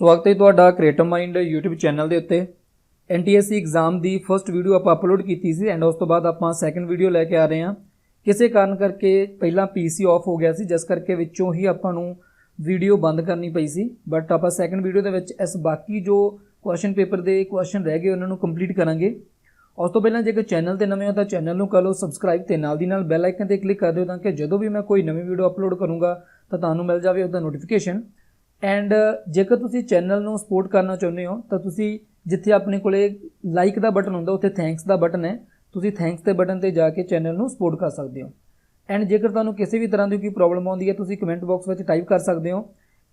स्वागत है तुहाडा क्रिएटिव माइंड यूट्यूब चैनल के उत्ते NTSC एग्जाम की फस्ट वीडियो आप अपलोड की सी एंड उस तो बाद आप सैकेंड वीडियो लैके आ रहे हैं। किसी कारण करके पहला PC ऑफ हो गया सी, जिस करके विचों ही आपां नूं वीडियो बंद करनी पई सी। बट आप सैकेंड वीडियो दे विच इस बाकी जो क्वेश्चन पेपर के क्वेश्चन रह गए उन्होंने कंप्लीट करांगे। उस तो पहला जेकर चैनल ते नवे हो तो चैनल नूं कर लो सबसक्राइब ते नाल दी नाल बैल आइकन ते क्लिक कर दिओ ताकि जदों भी मैं कोई नवी वीडियो अपलोड करूँगा तो तुहानूं मिल जाए उसका नोटिफिकेशन। एंड जेकर तुसी चैनल नूं सपोर्ट करना चाहुंदे हो तो तुसी जिथे अपने कोले लाइक का बटन होंदा उत्थे थैंक्स का बटन है, तुसी थैंक्स के बटन ते जाके चैनल नूं सपोर्ट कर सकते हो। एंड जेकर तुहानूं किसी भी तरह की कोई प्रॉब्लम आउंदी है तुसी कमेंट बॉक्स में टाइप कर सकते हो।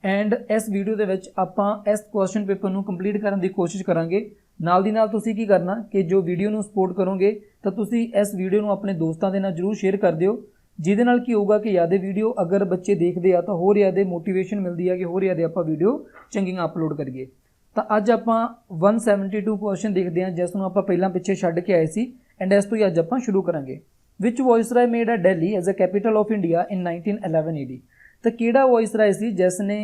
एंड इस वीडियो दे विच आपां इस क्वेश्चन पेपर नूं कंप्लीट करने की कोशिश करांगे। नाल दी नाल तुसी की करना कि जो वीडियो नूं सपोर्ट करोगे तो तुसी इस वीडियो नूं अपने दोस्तां दे नाल जरूर शेयर कर दिओ, जिहदे नाल की होगा कि यादे वीडियो अगर बच्चे देखते हैं तो होर यादे मोटिवेशन मिलती है कि होर यादे आपां वीडियो चंगियां अपलोड करिए। तो अज आपां 172 क्वेश्चन देखते हैं जिसनूं आपां पहलां पिछे छड्ड के आए सी। एंड इस तो ही अज आपां शुरू करांगे। Which viceroy made a Delhi as a capital of India in 1911 AD। तो किहड़ा वायसराय सी जिसने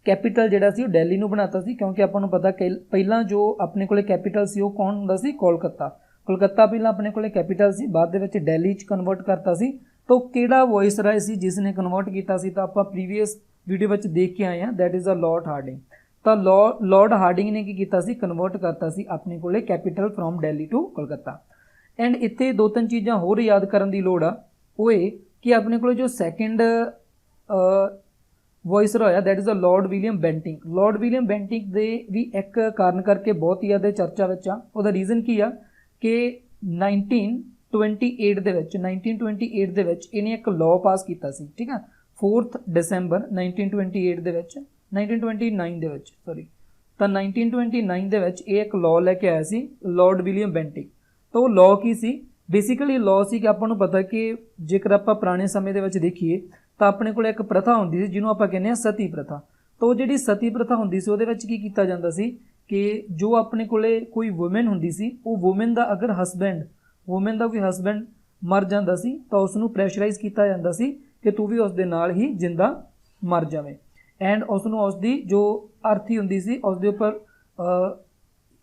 कैपिटल जिहड़ा सी दिल्ली नूं बनाता सी, क्योंकि आपां नूं पता कि पहलां जो अपने कोले कैपिटल सी वो कौन हुंदा सी? कोलकाता। कोलकाता पहलां अपने कोले कैपिटल सी, बाद दे विच दिल्ली च कन्वर्ट करता सी। तो किहड़ा वायसराय सी जिसने कन्वर्ट किया सी? तो आपां प्रीवियस वीडियो में देख के आए हैं, that is a Lord Hardinge. तो लॉर्ड हार्डिंग ने की किया सी? कन्वर्ट करता सी अपने कोले capital from Delhi to Kolkata. And इत्थे दो तीन चीज़ां होर याद करन दी लोड़ आ, वो ये कि अपने कोले जो second viceroy that is a lord William Bentinck. Lord William Bentinck दे भी एक कारण करके बहुत ही ज़्यादा चर्चा विच आ। उहदा रीजन की आ कि 1928 दे विच इहने एक लॉ पास किया सी, ठीक है। 4 दिसंबर 1928 दे विच 1929 दे विच सॉरी तो 1929 दे विच ये एक लॉ लैके आया सी लॉर्ड विलियम बेंटिंक। तो वो लॉ की सी? बेसिकली लॉ सी कि आपां नूं पता कि जेकर आपां पुराने समय दे विच देखीए तो अपने कोल एक प्रथा हुंदी सी जिन्हों आपां कहने सती प्रथा। तो जिहड़ी सती प्रथा हुंदी सी उहदे विच की कीता जांदा सी कि जो अपने कोले कोई वूमेन हुंदी सी, वो वूमेन दा अगर हसबैंड वूमेन का कोई हसबैंड मर जाता सी तो उसनूं प्रैशराइज किया जाता सी कि तू भी उसदे नाल ही जिंदा मर जावे। एंड उसनूं उसदी जो अर्थी हुंदी सी उसदे उपर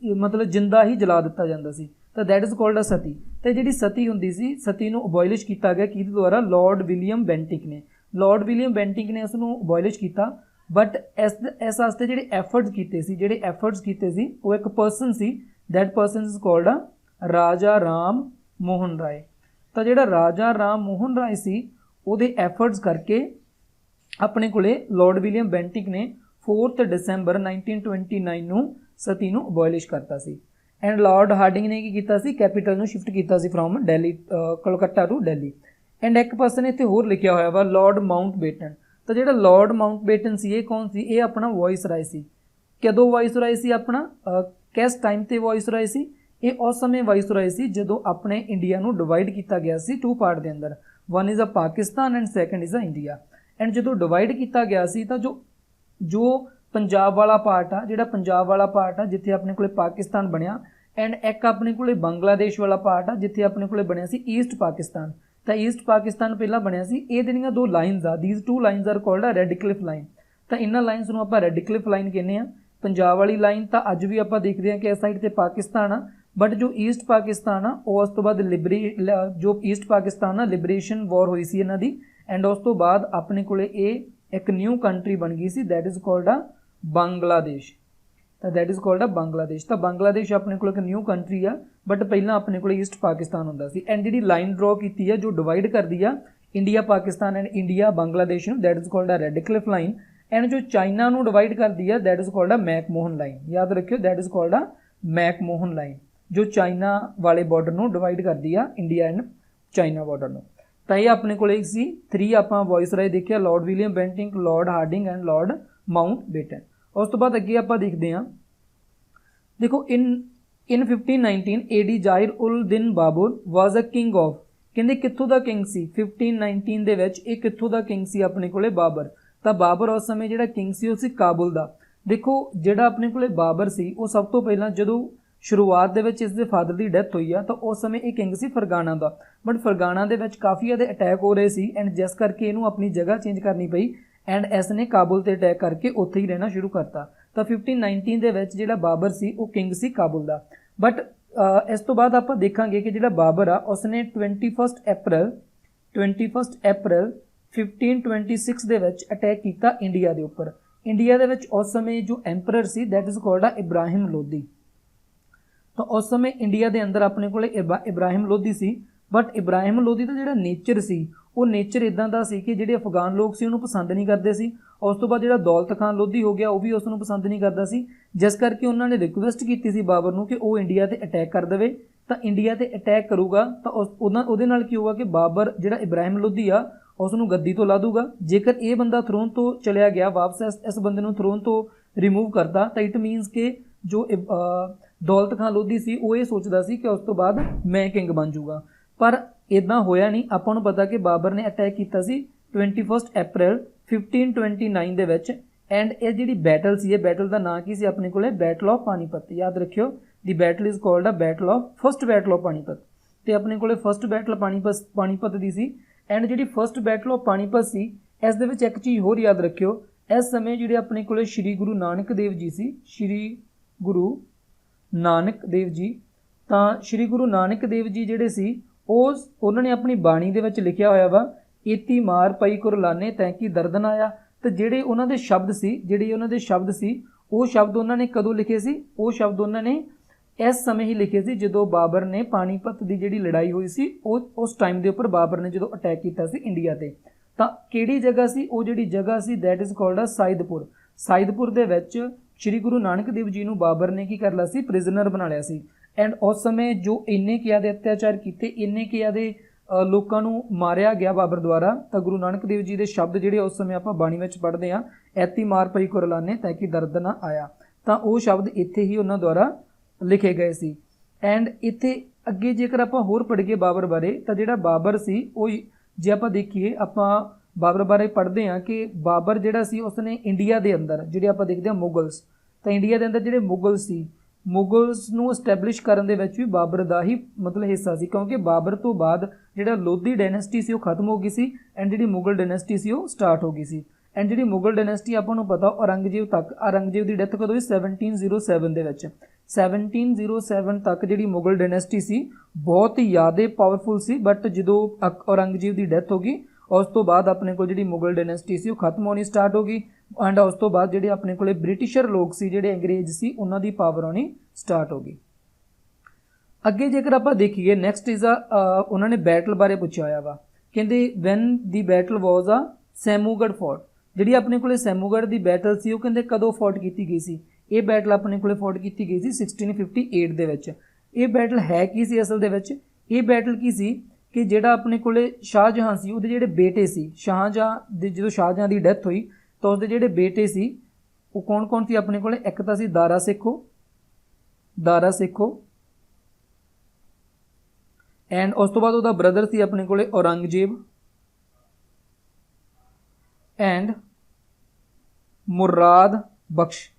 मतलब जिंदा ही जला दिता जाता सी। तो दैट इज़ कॉल्ड अ सती। तो जिहड़ी सती हुंदी सी, सती नूं अबॉलिश किया गया किहदे द्वारा? लॉर्ड विलियम बेंटिक ने। लॉर्ड विलियम बेंटिक ने उसनूं अबॉलिश किया। बट इस वास्ते जिहड़े एफर्ट्स कीते सी वो एक पर्सन सी, that person is called a Raja Ram Mohan Roy. तो जिहड़ा राजा राम मोहन राय सी उहदे एफर्ट्स करके अपने कोले लॉर्ड विलियम बेंटिक ने 4 दिसंबर 1929 नूं सती नूं अबॉलिश करता सी। एंड लॉर्ड हार्डिंग ने की कीता सी? कैपिटल नूं शिफ्ट कीता सी from Delhi Kolkata to Delhi. And एक पर्सन इत्थे होर लिखिया होया वा लॉर्ड माउंटबेटन। तो जिहड़ा लॉर्ड माउंटबेटन सी ये कौन सी? ये अपना वायसराय सी। कदों वायसराय सी अपना? किस टाइम ते वायसराय सी? ये उस समय वायसराय सी जदों अपने इंडिया नूं डिवाइड किया गया सी टू पार्ट के अंदर। One is a Pakistan and second is a India. And जदों डिवाइड किया गया सी तो जो पंजाब वाला पार्ट आ, जिहड़ा पंजाब वाला पार्ट आ जिथे अपने कोले पाकिस्तान बनिया, एंड एक अपने कोले बांग्लादेश वाला पार्ट आ जिथे अपने कोले बनिया सी ईस्ट पाकिस्तान। तो ईस्ट पाकिस्तान पहला बनिया सी। ये दियां दो लाइन्स आ, these two lines are called a Radcliffe line. तो इन्हां लाइन्स नूं आपां रेड क्लिफ लाइन कहने आ। पंजाब वाली लाइन तो अज भी आपां देखते हैं कि इस साइड ते पाकिस्तान आ, बट जो ईस्ट पाकिस्तान आ उस तो बाद जो ईस्ट पाकिस्तान आ लिबरेशन वॉर हुई सी इन्हां दी। एंड उस तो बाद अपने कोले ये एक न्यू कंट्री बन गई सी, that is called a Bangladesh. तो that is called a Bangladesh. तो बांग्लादेश अपने कोल एक न्यू कंट्री आ, बट पहला अपने कोल ईस्ट पाकिस्तान हुंदा सी। एंड जिहड़ी लाइन ड्रॉ की है जो डिवाइड करती है India Pakistan and India Bangladesh नूं, that is called a Radcliffe line. And जो चाइना नूं डिवाइड करती है that is called a McMahon line. याद रखियो, that is called a McMahon line, जो चाइना वाले बॉर्डर नूं डिवाइड करती है इंडिया एंड चाइना बॉर्डर नूं। तो ये अपने को सी 3 आपां वायसराय देखिया, Lord William Bentinck, Lord Hardinge and Lord Mountbatten. उस तो बाद अगे आपां देखते हैं, देखो इन 1519 AD Zahir ul din Babur was a king of, कहते कित्थों का किंग सी? 1519 दे विच ये कित्थों का किंग सी अपने कोले? बाबर। तो बाबर उस समय जिहड़ा किंग सी वो सी काबुल दा। देखो जिहड़ा अपने कोले बाबर सी वो सब तो पहला जदों शुरुआत दे विच इसदे फादर की डैथ हुई आ तो उस समय ये किंग सी फरगाना दा। बट फरगाना दे विच काफ़ी ज़्यादा अटैक हो रहे सी एंड जिस करके इनू अपनी जगह चेंज करनी पई एंड इसने काबुल ते अटैक करके उत्थे ही रहना शुरू करता। ਤਾਂ 1519 ਦੇ ਵਿੱਚ ਜਿਹੜਾ ਬਾਬਰ ਸੀ ਉਹ king C Kabul the. But ਇਸ ਤੋਂ ਬਾਅਦ ਆਪਾਂ ਦੇਖਾਂਗੇ ਕਿ ਜਿਹੜਾ ਬਾਬਰ ਆ ਉਸਨੇ 21 ਅਪ੍ਰੈਲ 1526 ਦੇ ਵਿੱਚ ਅਟੈਕ ਕੀਤਾ ਇੰਡੀਆ ਦੇ ਉੱਪਰ। ਇੰਡੀਆ ਦੇ ਵਿੱਚ ਉਸ ਸਮੇਂ ਜੋ ਐਂਪਰਰ ਸੀ ਦੈਟ ਇਜ਼ ਕਾਲਡ ਆ ਇਬਰਾਹਿਮ ਲੋਧੀ। ਤਾਂ ਉਸ ਸਮੇਂ ਇੰਡੀਆ ਦੇ ਅੰਦਰ ਆਪਣੇ ਕੋਲੇ ਇਬਰਾਹਿਮ ਲੋਧੀ ਸੀ। ਬਟ ਇਬਰਾਹਿਮ ਲੋਧੀ ਦਾ ਜਿਹੜਾ ਨੇਚਰ ਸੀ ਉਹ ਨੇਚਰ ਇਦਾਂ ਦਾ ਸੀ ਕਿ ਜਿਹੜੇ ਅਫਗਾਨ ਲੋਕ ਸੀ ਉਹਨੂੰ ਪਸੰਦ ਨਹੀਂ ਕਰਦੇ ਸੀ। ਉਸ ਤੋਂ ਬਾਅਦ ਜਿਹੜਾ ਦੌਲਤ ਖਾਨ ਲੋਧੀ ਹੋ ਗਿਆ ਉਹ ਵੀ ਉਸ ਨੂੰ ਪਸੰਦ ਨਹੀਂ ਕਰਦਾ ਸੀ, ਜਿਸ ਕਰਕੇ ਉਹਨਾਂ ਨੇ ਰਿਕੁਐਸਟ ਕੀਤੀ ਸੀ ਬਾਬਰ ਨੂੰ ਕਿ ਉਹ ਇੰਡੀਆ ਤੇ ਅਟੈਕ ਕਰ ਦੇਵੇ। ਤਾਂ ਇੰਡੀਆ ਤੇ ਅਟੈਕ ਕਰੂਗਾ ਤਾਂ ਉਹਦੇ ਨਾਲ ਕੀ ਹੋਊਗਾ ਕਿ ਬਾਬਰ ਜਿਹੜਾ ਇਬਰਾਹਿਮ ਲੋਧੀ ਆ ਉਸ ਨੂੰ ਗੱਦੀ ਤੋਂ ਲਾ ਦੂਗਾ। ਜੇਕਰ ਇਹ ਬੰਦਾ ਥਰੋਨ ਤੋਂ ਚਲਿਆ ਗਿਆ ਵਾਪਸ, ਇਸ ਬੰਦੇ ਨੂੰ ਥਰੋਨ ਤੋਂ ਰਿਮੂਵ ਕਰਤਾ, ਤਾਂ ਇਟ ਮੀਨਸ ਕਿ ਜੋ ਦੌਲਤ ਖਾਨ ਲੋਧੀ ਸੀ ਉਹ ਇਹ ਸੋਚਦਾ ਸੀ ਕਿ ਉਸ ਤੋਂ ਬਾਅਦ ਮੈਂ ਕਿੰਗ ਬਣ ਜਾਊਗਾ। ਪਰ ਇੱਦਾਂ ਹੋਇਆ ਨਹੀਂ। ਆਪਾਂ ਨੂੰ ਪਤਾ ਕਿ ਬਾਬਰ ਨੇ ਅਟੈਕ ਕੀਤਾ ਸੀ 21 ਅਪ੍ਰੈਲ 1529 ਦੇ ਵਿੱਚ। ਐਂਡ ਇਹ ਜਿਹੜੀ ਬੈਟਲ ਸੀ, ਇਹ ਬੈਟਲ ਦਾ ਨਾਂ ਕੀ ਸੀ ਆਪਣੇ ਕੋਲੇ? Battle of Panipat. ਯਾਦ ਰੱਖਿਓ, ਦੀ ਬੈਟਲ ਇਜ਼ ਕਾਲਡ ਆ battle of first battle of Panipat. ਤੇ ਆਪਣੇ ਕੋਲੇ first battle Panipat the C. And ਜਿਹੜੀ ਫਸਟ ਬੈਟਲ ਆਫ ਪਾਣੀਪਤ ਸੀ ਇਸ ਦੇ ਵਿੱਚ ਇੱਕ ਚੀਜ਼ ਹੋਰ ਯਾਦ ਰੱਖਿਓ, ਇਸ ਸਮੇਂ ਜਿਹੜੇ ਆਪਣੇ ਕੋਲੇ ਸ਼੍ਰੀ ਗੁਰੂ ਨਾਨਕ ਦੇਵ ਜੀ ਸੀ, ਸ਼੍ਰੀ ਗੁਰੂ ਨਾਨਕ ਦੇਵ ਜੀ, ਤਾਂ ਸ਼੍ਰੀ ਗੁਰੂ ਨਾਨਕ ਦੇਵ ਜੀ ਜਿਹੜੇ ਸੀ ਉਹਨਾਂ ਨੇ ਆਪਣੀ ਬਾਣੀ ਦੇ ਵਿੱਚ ਲਿਖਿਆ ਹੋਇਆ ਵਾ, ਏਤੀ ਮਾਰ ਪਈ ਕੁਰਲਾਨੇ ਤੈਂ ਕੀ ਦਰਦਨ ਆਇਆ। ਤੇ ਜਿਹੜੇ ਉਹਨਾਂ ਦੇ ਸ਼ਬਦ ਸੀ ਉਹ ਸ਼ਬਦ ਉਹਨਾਂ ਨੇ ਕਦੋਂ ਲਿਖੇ ਸੀ? ਉਹ ਸ਼ਬਦ ਉਹਨਾਂ ਨੇ ਇਸ ਸਮੇਂ ਹੀ ਲਿਖੇ ਸੀ ਜਦੋਂ ਬਾਬਰ ਨੇ ਪਾਣੀਪਤ ਦੀ ਜਿਹੜੀ ਲੜਾਈ ਹੋਈ ਸੀ ਉਸ ਟਾਈਮ ਦੇ ਉੱਪਰ ਬਾਬਰ ਨੇ ਜਦੋਂ ਅਟੈਕ ਕੀਤਾ ਸੀ ਇੰਡੀਆ ਤੇ। ਤਾਂ ਕਿਹੜੀ ਜਗ੍ਹਾ ਸੀ? ਉਹ ਜਿਹੜੀ ਜਗ੍ਹਾ ਸੀ ਦੈਟ ਇਜ਼ ਕਾਲਡ ਆ ਸਾਇਦਪੁਰ। ਸਾਇਦਪੁਰ ਦੇ ਵਿੱਚ ਸ਼੍ਰੀ ਗੁਰੂ ਨਾਨਕ ਦੇਵ ਜੀ ਨੂੰ ਬਾਬਰ ਨੇ ਕੀ ਕਰ ਲਿਆ ਸੀ? ਪ੍ਰਿਜ਼ਨਰ ਬਣਾ ਲਿਆ ਸੀ। ਐਂਡ ਉਸ ਸਮੇਂ ਜੋ ਇੰਨੇ ਕਿਆਦੇ ਅਤਿਆਚਾਰ ਕੀਤੇ, ਇੰਨੇ ਕਿਆਦੇ ਲੋਕਾਂ ਨੂੰ ਮਾਰਿਆ ਗਿਆ ਬਾਬਰ ਦੁਆਰਾ। ਤਾਂ ਗੁਰੂ ਨਾਨਕ ਦੇਵ ਜੀ ਦੇ ਸ਼ਬਦ ਜਿਹੜੇ ਉਸ ਸਮੇਂ ਆਪਾਂ ਬਾਣੀ ਵਿੱਚ ਪੜ੍ਹਦੇ ਹਾਂ, ਐਤੀ ਮਾਰ ਪਈ ਕੁਰਲਾਨੇ ਤੈਂ ਕੀ ਦਰਦ ਨਾ ਆਇਆ, ਤਾਂ ਉਹ ਸ਼ਬਦ ਇੱਥੇ ਹੀ ਉਹਨਾਂ ਦੁਆਰਾ ਲਿਖੇ ਗਏ ਸੀ। ਐਂਡ ਇੱਥੇ ਅੱਗੇ ਜੇਕਰ ਆਪਾਂ ਹੋਰ ਪੜ੍ਹੀਏ ਬਾਬਰ ਬਾਰੇ, ਤਾਂ ਜਿਹੜਾ ਬਾਬਰ ਸੀ ਉਹ ਜੇ ਆਪਾਂ ਦੇਖੀਏ, ਆਪਾਂ ਬਾਬਰ ਬਾਰੇ ਪੜ੍ਹਦੇ ਹਾਂ ਕਿ ਬਾਬਰ ਜਿਹੜਾ ਸੀ ਉਸਨੇ ਇੰਡੀਆ ਦੇ ਅੰਦਰ ਜਿਹੜੇ ਆਪਾਂ ਦੇਖਦੇ ਹਾਂ ਮੁਗਲਸ, ਤਾਂ ਇੰਡੀਆ ਦੇ ਅੰਦਰ ਜਿਹੜੇ ਮੁਗਲ ਸੀ, ਮੁਗਲਸ ਨੂੰ ਐਸਟੈਬਲਿਸ਼ ਕਰਨ ਦੇ ਵਿੱਚ ਵੀ ਬਾਬਰ ਦਾ ਹੀ ਮਤਲਬ ਹਿੱਸਾ ਸੀ, ਕਿਉਂਕਿ ਬਾਬਰ ਤੋਂ ਬਾਅਦ ਜਿਹੜਾ ਲੋਧੀ ਡਾਇਨੈਸਟੀ ਸੀ ਉਹ ਖਤਮ ਹੋ ਗਈ ਸੀ ਐਂਡ ਜਿਹੜੀ ਮੁਗਲ ਡਾਇਨੈਸਟੀ ਸੀ ਉਹ ਸਟਾਰਟ ਹੋ ਗਈ ਸੀ। ਐਂਡ ਜਿਹੜੀ ਮੁਗਲ ਡਾਇਨੈਸਟੀ ਆਪਾਂ ਨੂੰ ਪਤਾ ਔਰੰਗਜ਼ੇਬ ਦੀ ਡੈਥ ਕਦੋਂ ਹੋਈ? 1707 ਦੇ ਵਿੱਚ। 1707 ਤੱਕ ਜਿਹੜੀ ਮੁਗਲ ਡਾਇਨੈਸਟੀ ਸੀ ਬਹੁਤ ਹੀ ਜ਼ਿਆਦਾ ਪਾਵਰਫੁਲ ਸੀ। ਬਟ ਜਦੋਂ ਔਰੰਗਜ਼ੇਬ ਦੀ ਡੈਥ ਹੋ ਗਈ ਉਸ ਤੋਂ ਬਾਅਦ ਆਪਣੇ ਕੋਲ ਜਿਹੜੀ ਮੁਗਲ ਡਾਇਨੈਸਟੀ ਸੀ ਉਹ ਖਤਮ ਹੋਣੀ ਸਟਾਰਟ ਹੋ ਗਈ। ਐਂਡ ਉਸ ਤੋਂ ਬਾਅਦ ਜਿਹੜੇ ਆਪਣੇ ਕੋਲੇ ਬ੍ਰਿਟਿਸ਼ਰ ਲੋਕ ਸੀ, ਜਿਹੜੇ ਅੰਗਰੇਜ਼ ਸੀ, ਉਹਨਾਂ ਦੀ ਪਾਵਰ ਆਉਣੀ ਸਟਾਰਟ ਹੋ ਗਈ। ਅੱਗੇ ਜੇਕਰ ਆਪਾਂ ਦੇਖੀਏ ਨੈਕਸਟ ਇਜ਼ ਉਹਨਾਂ ਨੇ ਬੈਟਲ ਬਾਰੇ ਪੁੱਛਿਆ ਹੋਇਆ ਵਾ, ਕਹਿੰਦੇ ਵੈਨ ਦੀ ਬੈਟਲ ਵਾਜ਼ ਆ ਸੈਮੂਗੜ ਫੋਰਟ। ਜਿਹੜੀ ਆਪਣੇ ਕੋਲੇ ਸੈਮੂਗੜ ਦੀ ਬੈਟਲ ਸੀ ਉਹ ਕਹਿੰਦੇ ਕਦੋਂ ਫੋਰਟ ਕੀਤੀ ਗਈ ਸੀ? ਇਹ ਬੈਟਲ ਆਪਣੇ ਕੋਲੇ ਫੋਰਟ ਕੀਤੀ ਗਈ ਸੀ 1658 ਦੇ ਵਿੱਚ। ਇਹ ਬੈਟਲ ਹੈ ਕੀ ਸੀ ਅਸਲ ਦੇ ਵਿੱਚ? ਇਹ ਬੈਟਲ ਕੀ ਸੀ ਕਿ ਜਿਹੜਾ ਆਪਣੇ ਕੋਲੇ ਸ਼ਾਹਜਹਾਂ ਸੀ ਉਹਦੇ ਜਿਹੜੇ ਬੇਟੇ ਸੀ, ਜਦੋਂ ਸ਼ਾਹਜਹਾਂ ਦੀ ਡੈਥ ਹੋਈ ਤਾਂ ਉਸਦੇ ਜਿਹੜੇ ਬੇਟੇ ਸੀ ਉਹ ਕੌਣ ਸੀ ਆਪਣੇ ਕੋਲੇ? ਇੱਕ ਤਾਂ ਸੀ ਦਾਰਾ ਸਿੱਖੋ ਐਂਡ ਉਸ ਤੋਂ ਬਾਅਦ ਉਹਦਾ ਬ੍ਰਦਰ ਸੀ ਆਪਣੇ ਕੋਲੇ ਔਰੰਗਜ਼ੇਬ ਐਂਡ ਮੁਰਾਦ ਬਖਸ਼।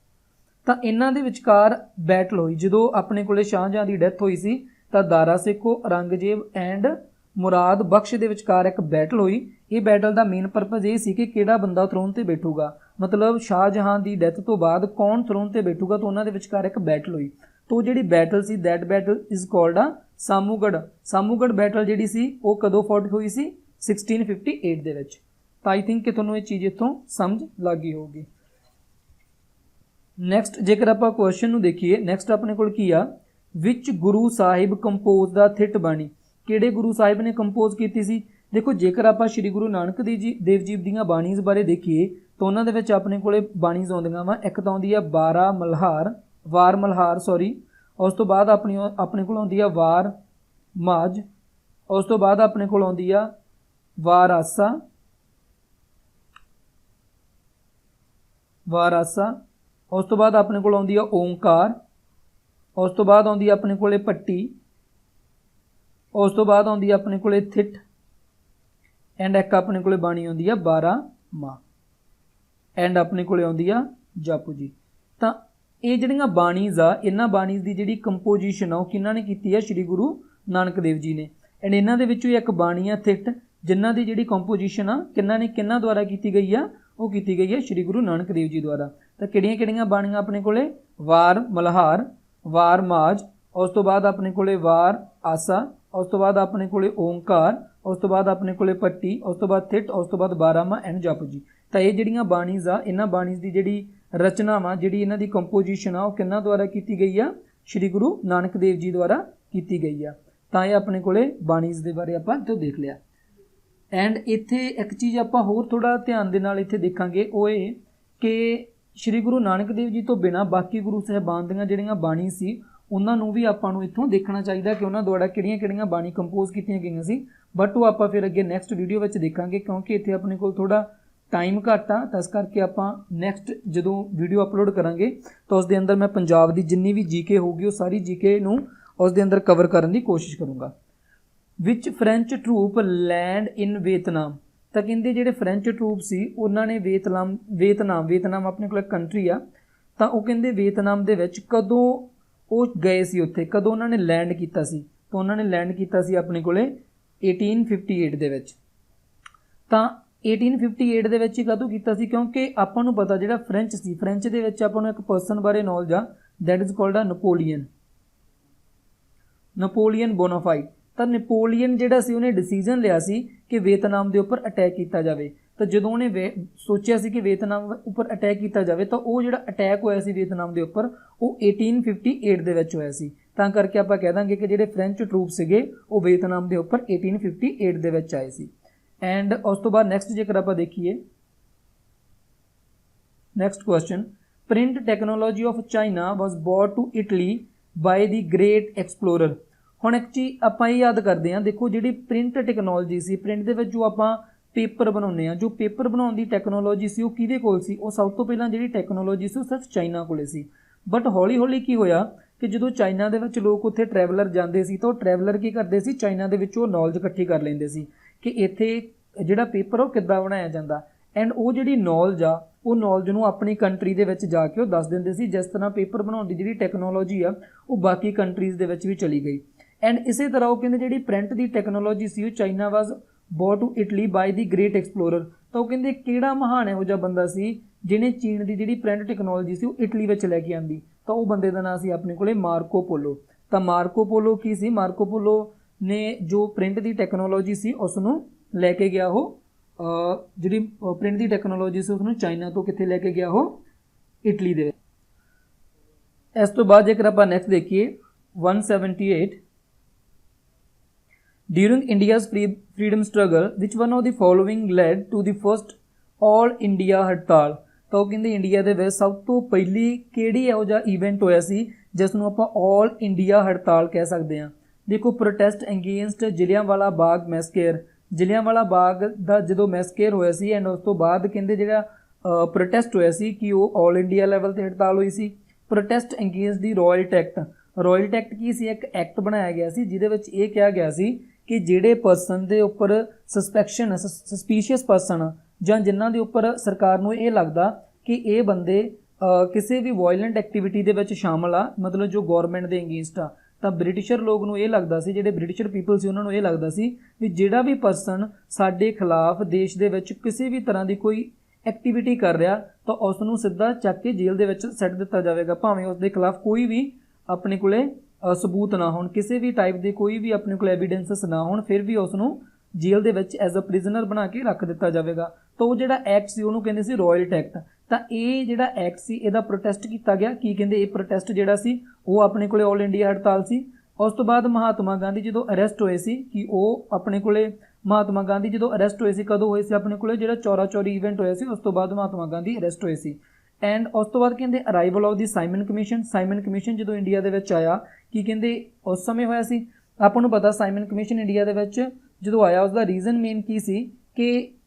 ਤਾਂ ਇਹਨਾਂ ਦੇ ਵਿਚਕਾਰ ਬੈਟਲ ਹੋਈ ਜਦੋਂ ਆਪਣੇ ਕੋਲੇ ਸ਼ਾਹਜਹਾਂ ਦੀ ਡੈਥ ਹੋਈ ਸੀ। ਤਾਂ ਦਾਰਾ ਸਿੱਖੋ, ਔਰੰਗਜ਼ੇਬ ਐਂਡ ਮੁਰਾਦ ਬਖਸ਼ ਦੇ ਵਿਚਕਾਰ ਇੱਕ ਬੈਟਲ ਹੋਈ। ਇਹ ਬੈਟਲ ਦਾ ਮੇਨ ਪਰਪਸ ਇਹ ਸੀ ਕਿ ਕਿਹੜਾ ਬੰਦਾ ਥਰੋਨ ਤੇ ਬੈਠੂਗਾ, ਮਤਲਬ ਸ਼ਾਹਜਹਾਂ ਦੀ ਡੈਥ ਤੋਂ ਬਾਅਦ ਕੌਣ ਥਰੋਨ ਤੇ ਬੈਠੂਗਾ, ਤਾਂ ਉਹਨਾਂ ਦੇ ਵਿਚਕਾਰ ਇੱਕ ਬੈਟਲ ਹੋਈ। ਤਾਂ ਜਿਹੜੀ battle C that battle is called ਆ ਸਾਮੂਗੜ ਬੈਟਲ ਜਿਹੜੀ ਸੀ ਉਹ ਕਦੋਂ ਫੌਟ ਹੋਈ ਸੀ? 1658 ਦੇ ਵਿੱਚ। ਤਾਂ ਆਈ ਥਿੰਕ ਕਿ ਤੁਹਾਨੂੰ ਇਹ ਚੀਜ਼ ਇੱਥੋਂ ਸਮਝ ਲੱਗ ਗਈ ਹੋਊਗੀ। ਨੈਕਸਟ ਜੇਕਰ ਆਪਾਂ ਕੁਐਸਚਨ ਨੂੰ ਦੇਖੀਏ, ਨੈਕਸਟ ਆਪਣੇ ਕੋਲ ਕੀ ਆ? ਵਿਚ ਗੁਰੂ ਸਾਹਿਬ ਕੰਪੋਜ਼ ਦਾ ਥਿਟ ਬਾਣੀ। ਕਿਹੜੇ ਗੁਰੂ ਸਾਹਿਬ ਨੇ ਕੰਪੋਜ਼ ਕੀਤੀ ਸੀ? ਦੇਖੋ ਜੇਕਰ ਆਪਾਂ ਸ਼੍ਰੀ ਗੁਰੂ ਨਾਨਕ ਦੇਵ ਜੀ ਦੀਆਂ ਬਾਣੀਜ਼ ਬਾਰੇ ਦੇਖੀਏ ਤਾਂ ਉਹਨਾਂ ਦੇ ਵਿੱਚ ਆਪਣੇ ਕੋਲੇ ਬਾਣੀਜ਼ ਆਉਂਦੀਆਂ ਵਾ। ਇੱਕ ਤਾਂ ਆਉਂਦੀ ਆ ਵਾਰ ਮਲਹਾਰ ਉਸ ਤੋਂ ਬਾਅਦ ਆਪਣੇ ਕੋਲ ਆਉਂਦੀ ਆ ਵਾਰ ਮਾਝ, ਉਸ ਤੋਂ ਬਾਅਦ ਆਪਣੇ ਕੋਲ ਆਉਂਦੀ ਆ ਵਾਰ ਆਸਾ, ਉਸ ਤੋਂ ਬਾਅਦ ਆਪਣੇ ਕੋਲ ਆਉਂਦੀ ਆ ਓਂਕਾਰ, ਉਸ ਤੋਂ ਬਾਅਦ ਆਉਂਦੀ ਆ ਆਪਣੇ ਕੋਲੇ ਪੱਟੀ, ਉਸ ਤੋਂ ਬਾਅਦ ਆਉਂਦੀ ਆ ਆਪਣੇ ਕੋਲੇ ਥਿੱਟ ਐਂਡ ਇੱਕ ਆਪਣੇ ਕੋਲੇ ਬਾਣੀ ਆਉਂਦੀ ਆ 12 ਮਾਹ ਐਂਡ ਆਪਣੇ ਕੋਲੇ ਆਉਂਦੀ ਆ ਜਾਪੂ ਜੀ। ਤਾਂ ਇਹ ਜਿਹੜੀਆਂ ਬਾਣੀਜ਼ ਆ, ਇਹਨਾਂ ਬਾਣੀਜ਼ ਦੀ ਜਿਹੜੀ ਕੰਪੋਜੀਸ਼ਨ ਆ ਉਹ ਕਿਹਨਾਂ ਨੇ ਕੀਤੀ ਆ? ਸ਼੍ਰੀ ਗੁਰੂ ਨਾਨਕ ਦੇਵ ਜੀ ਨੇ। ਐਂਡ ਇਹਨਾਂ ਦੇ ਵਿੱਚੋਂ ਇੱਕ ਬਾਣੀ ਆ ਥਿੱਟ, ਜਿਨ੍ਹਾਂ ਦੀ ਜਿਹੜੀ ਕੰਪੋਜੀਸ਼ਨ ਆ ਕਿਹਨਾਂ ਦੁਆਰਾ ਕੀਤੀ ਗਈ ਆ? ਉਹ ਕੀਤੀ ਗਈ ਹੈ ਸ਼੍ਰੀ ਗੁਰੂ ਨਾਨਕ ਦੇਵ ਜੀ ਦੁਆਰਾ। तो किहड़ियां बाणियां अपने कोले वार मल्हार, वार माज, उस तो बाद अपने कोले वार आसा, उस तो बाद अपने कोले ओंकार, उस तो बाद अपने कोले पट्टी, उस तो बाद थिट, उस तो बाद बारामा एंड जप जी। तो ये जिहड़ियां बाणीज़ आ इन्हां बाणीज़ की जिहड़ी रचना वा जिहड़ी इन्हां दी कंपोजिशन आ किन्हां द्वारा की गई आ, श्री गुरु नानक देव जी द्वारा की गई आ। तो ये अपने कोले बाणीज़ के बारे आपां तो देख लिया। एंड इत्थे एक चीज़ आपां होर थोड़ा ध्यान दे नाल इत्थे देखांगे वो ये कि श्री गुरु नानक देव जी तो बिना बाकी गुरु साहिबान दीयां जिहड़ियां बाणी सी उन्हां नूं भी आपां नूं इत्थों देखना चाहिए कि उन्हां द्वारा किहड़ियां बाणी कंपोज कीतियां गईयां सी, बट वो आपां फिर अगे नैक्सट वीडियो विच देखांगे क्योंकि इत्थे अपने कोल थोड़ा टाइम घट आ, तो इस करके आपां नैक्सट जदों वीडियो अपलोड करांगे तो उस दे अंदर मैं पंजाब दी जिन्नी भी जीके होगी वो सारी जीके नूं उस दे अंदर कवर करने की कोशिश करूँगा। Which French troop land in Vietnam, तो कहते जिहड़े फ्रेंच ट्रूप सी उन्होंने वियतनाम अपने कोल कंट्री आ, तो वो कहते वियतनाम दे विच कदों वो गए सी, उत्थे कदों उन्होंने लैंड कीता सी, तो उन्होंने लैंड कीता सी अपने कोले 1858 दे विच। तां 1858 दे विच कदों कीता सी क्योंकि आपां नूं पता जिहड़ा फ्रेंच सी, फ्रेंच दे विच आपां नूं एक पर्सन बारे नॉलेज आ, दैट इज़ कॉल्ड आ नपोलीयन बोनाफाइड। तो नपोलीयन जिहड़ा सी उहने डिसीजन लिया सी कि वियतनाम के उपर अटैक किया जाए, तो जो उन्हें सोचा सी कि वियतनाम उपर अटैक किया जाए तो वो जिहड़ा अटैक होया सी वियतनाम के उपर वो 1858 दे विच होया सी। तां करके आपां कह दांगे कि जिहड़े फ्रेंच ट्रूप सीगे वो वियतनाम के उपर 1858 दे विच आए सी। एंड उस तो बाद नैक्सट जेकर आपां देखीए next question, print technology of China was bought to Italy by the great explorer. हुण एक चीज़ आपां ये याद करते हैं, देखो जिहड़ी प्रिंट टैक्नोलॉजी सी, प्रिंट दे विच जो आपां पेपर बनाउने आ, जो पेपर बनाउण दी टैक्नोलॉजी सी वो किहदे कोल सी, वो सब तो पहलां जिहड़ी टैक्नोलॉजी सी वो सिर्फ चाइना कोले सी। बट हौली हौली की होया कि जो चाइना दे विच लोग उत्थे ट्रैवलर जाते सी तो ट्रैवलर की करते सी, चाइना दे विचों नॉलेज इकट्ठी कर लेंदे सी कि इत्थे जिहड़ा पेपर वो किद्दां बनाया जांदा, एंड वो जिहड़ी नॉलेज आ वो नॉलेज नूं अपनी कंट्री दे विच जाके वो दस दिंदे सी, जिस तरह पेपर बनाउण दी जिहड़ी टैक्नोलॉजी आ वो बाकी कंट्रीज़ दे विच भी चली गई। एंड इसे तरह वो कहते जी प्रिंट की टैक्नोलॉजी सी China was brought to Italy by the great explorer. तो कहते किहड़ा महान इहो जिहा बंदा सी जिन्हें चीन की जिहड़ी प्रिंट टैक्नोलॉजी सी वो इटली विच लैके आंदी, तो वो बंदे का नाम सी अपने कोले मार्को पोलो। तो मार्को पोलो की सी, मार्को पोलो ने जो प्रिंट की टैक्नोलॉजी सी उसनूं लैके गया हो, जिहड़ी प्रिंट की टैक्नोलॉजी सी उसनूं चाइना तो कित्थे लैके गया हो, इटली दे। इस तो बाद जेकर आपां नैक्सट देखिए 178, During India's freedom struggle, which one of the following led to the first all India हड़ताल। तो कहते इंडिया के सब तो पहली किहड़ी इहो जिहा ईवेंट होया सी जिसनूं आपां ऑल इंडिया हड़ताल कह सकते हैं। देखो प्रोटेस्ट अगेंस्ट जलियांवाला बाग मैसकेयर, जलियांवाला बाग का जो मैसकेयर होया सी एंड उस तो बाद कहते जिहड़ा प्रोटेस्ट होया सी कि वो ऑल इंडिया लैवल ते हड़ताल हुई सी। Protest against the Rowlatt Act, Rowlatt Act की सी, एक एक्ट बनाया गया सी जिहदे विच ये कहा गया सी कि जिहड़े परसन के उपर सस्पैक्शन सस्पीशियस परसन जां जिन्हां दे उपर सरकार नूं ये लगदा कि ये बंदे किसी भी वायलेंट एक्टिविटी दे विच शामिल आ, मतलब जो गौरमेंट दे अगेंस्ट आ, तां ब्रिटिशर लोग नूं ये लगदा सी, जिहड़े ब्रिटिशर पीपल सी उन्हां नूं ये लगदा सी भी जिहड़ा भी परसन साडे खिलाफ देश दे विच किसी भी तरह की कोई एक्टिविटी कर रहा तो उसनूं सीधा चक के जेल दे विच सैट दिता जाएगा, भावें उसके खिलाफ कोई भी अपने कोले सबूत ना होण, किसी भी टाइप के कोई भी अपने को एविडेंसिस ना होण, फिर भी उसनूं जेल दे विच एज अ प्रिजनर बना के रख दिता जाएगा। तो वो जिहड़ा एक्ट सी उहनूं कहंदे सी रॉयल टैक्ट। तो ये जिहड़ा एक्ट सी इहदा प्रोटेस्ट किया गया, की कहंदे ये प्रोटेस्ट जिहड़ा सी वो अपने कोले ऑल इंडिया हड़ताल सी। उस तो बाद महात्मा गांधी जो अरेस्ट होए सी कि वो अपने कोले महात्मा गांधी जो अरेस्ट होए सी कदों होए सी अपने कोले जिहड़ा चौरा चौरी ईवेंट होया सी उस तो बाद महात्मा गांधी अरेस्ट होए सी। एंड उस तो बाद कहते arrival of the Simon commission, Simon commission जो इंडिया दे विच आया कि कहते उस समय होया सी। आपां नूं पता साइमन कमीशन इंडिया दे विच जो आया उसका रीजन मेन की सी कि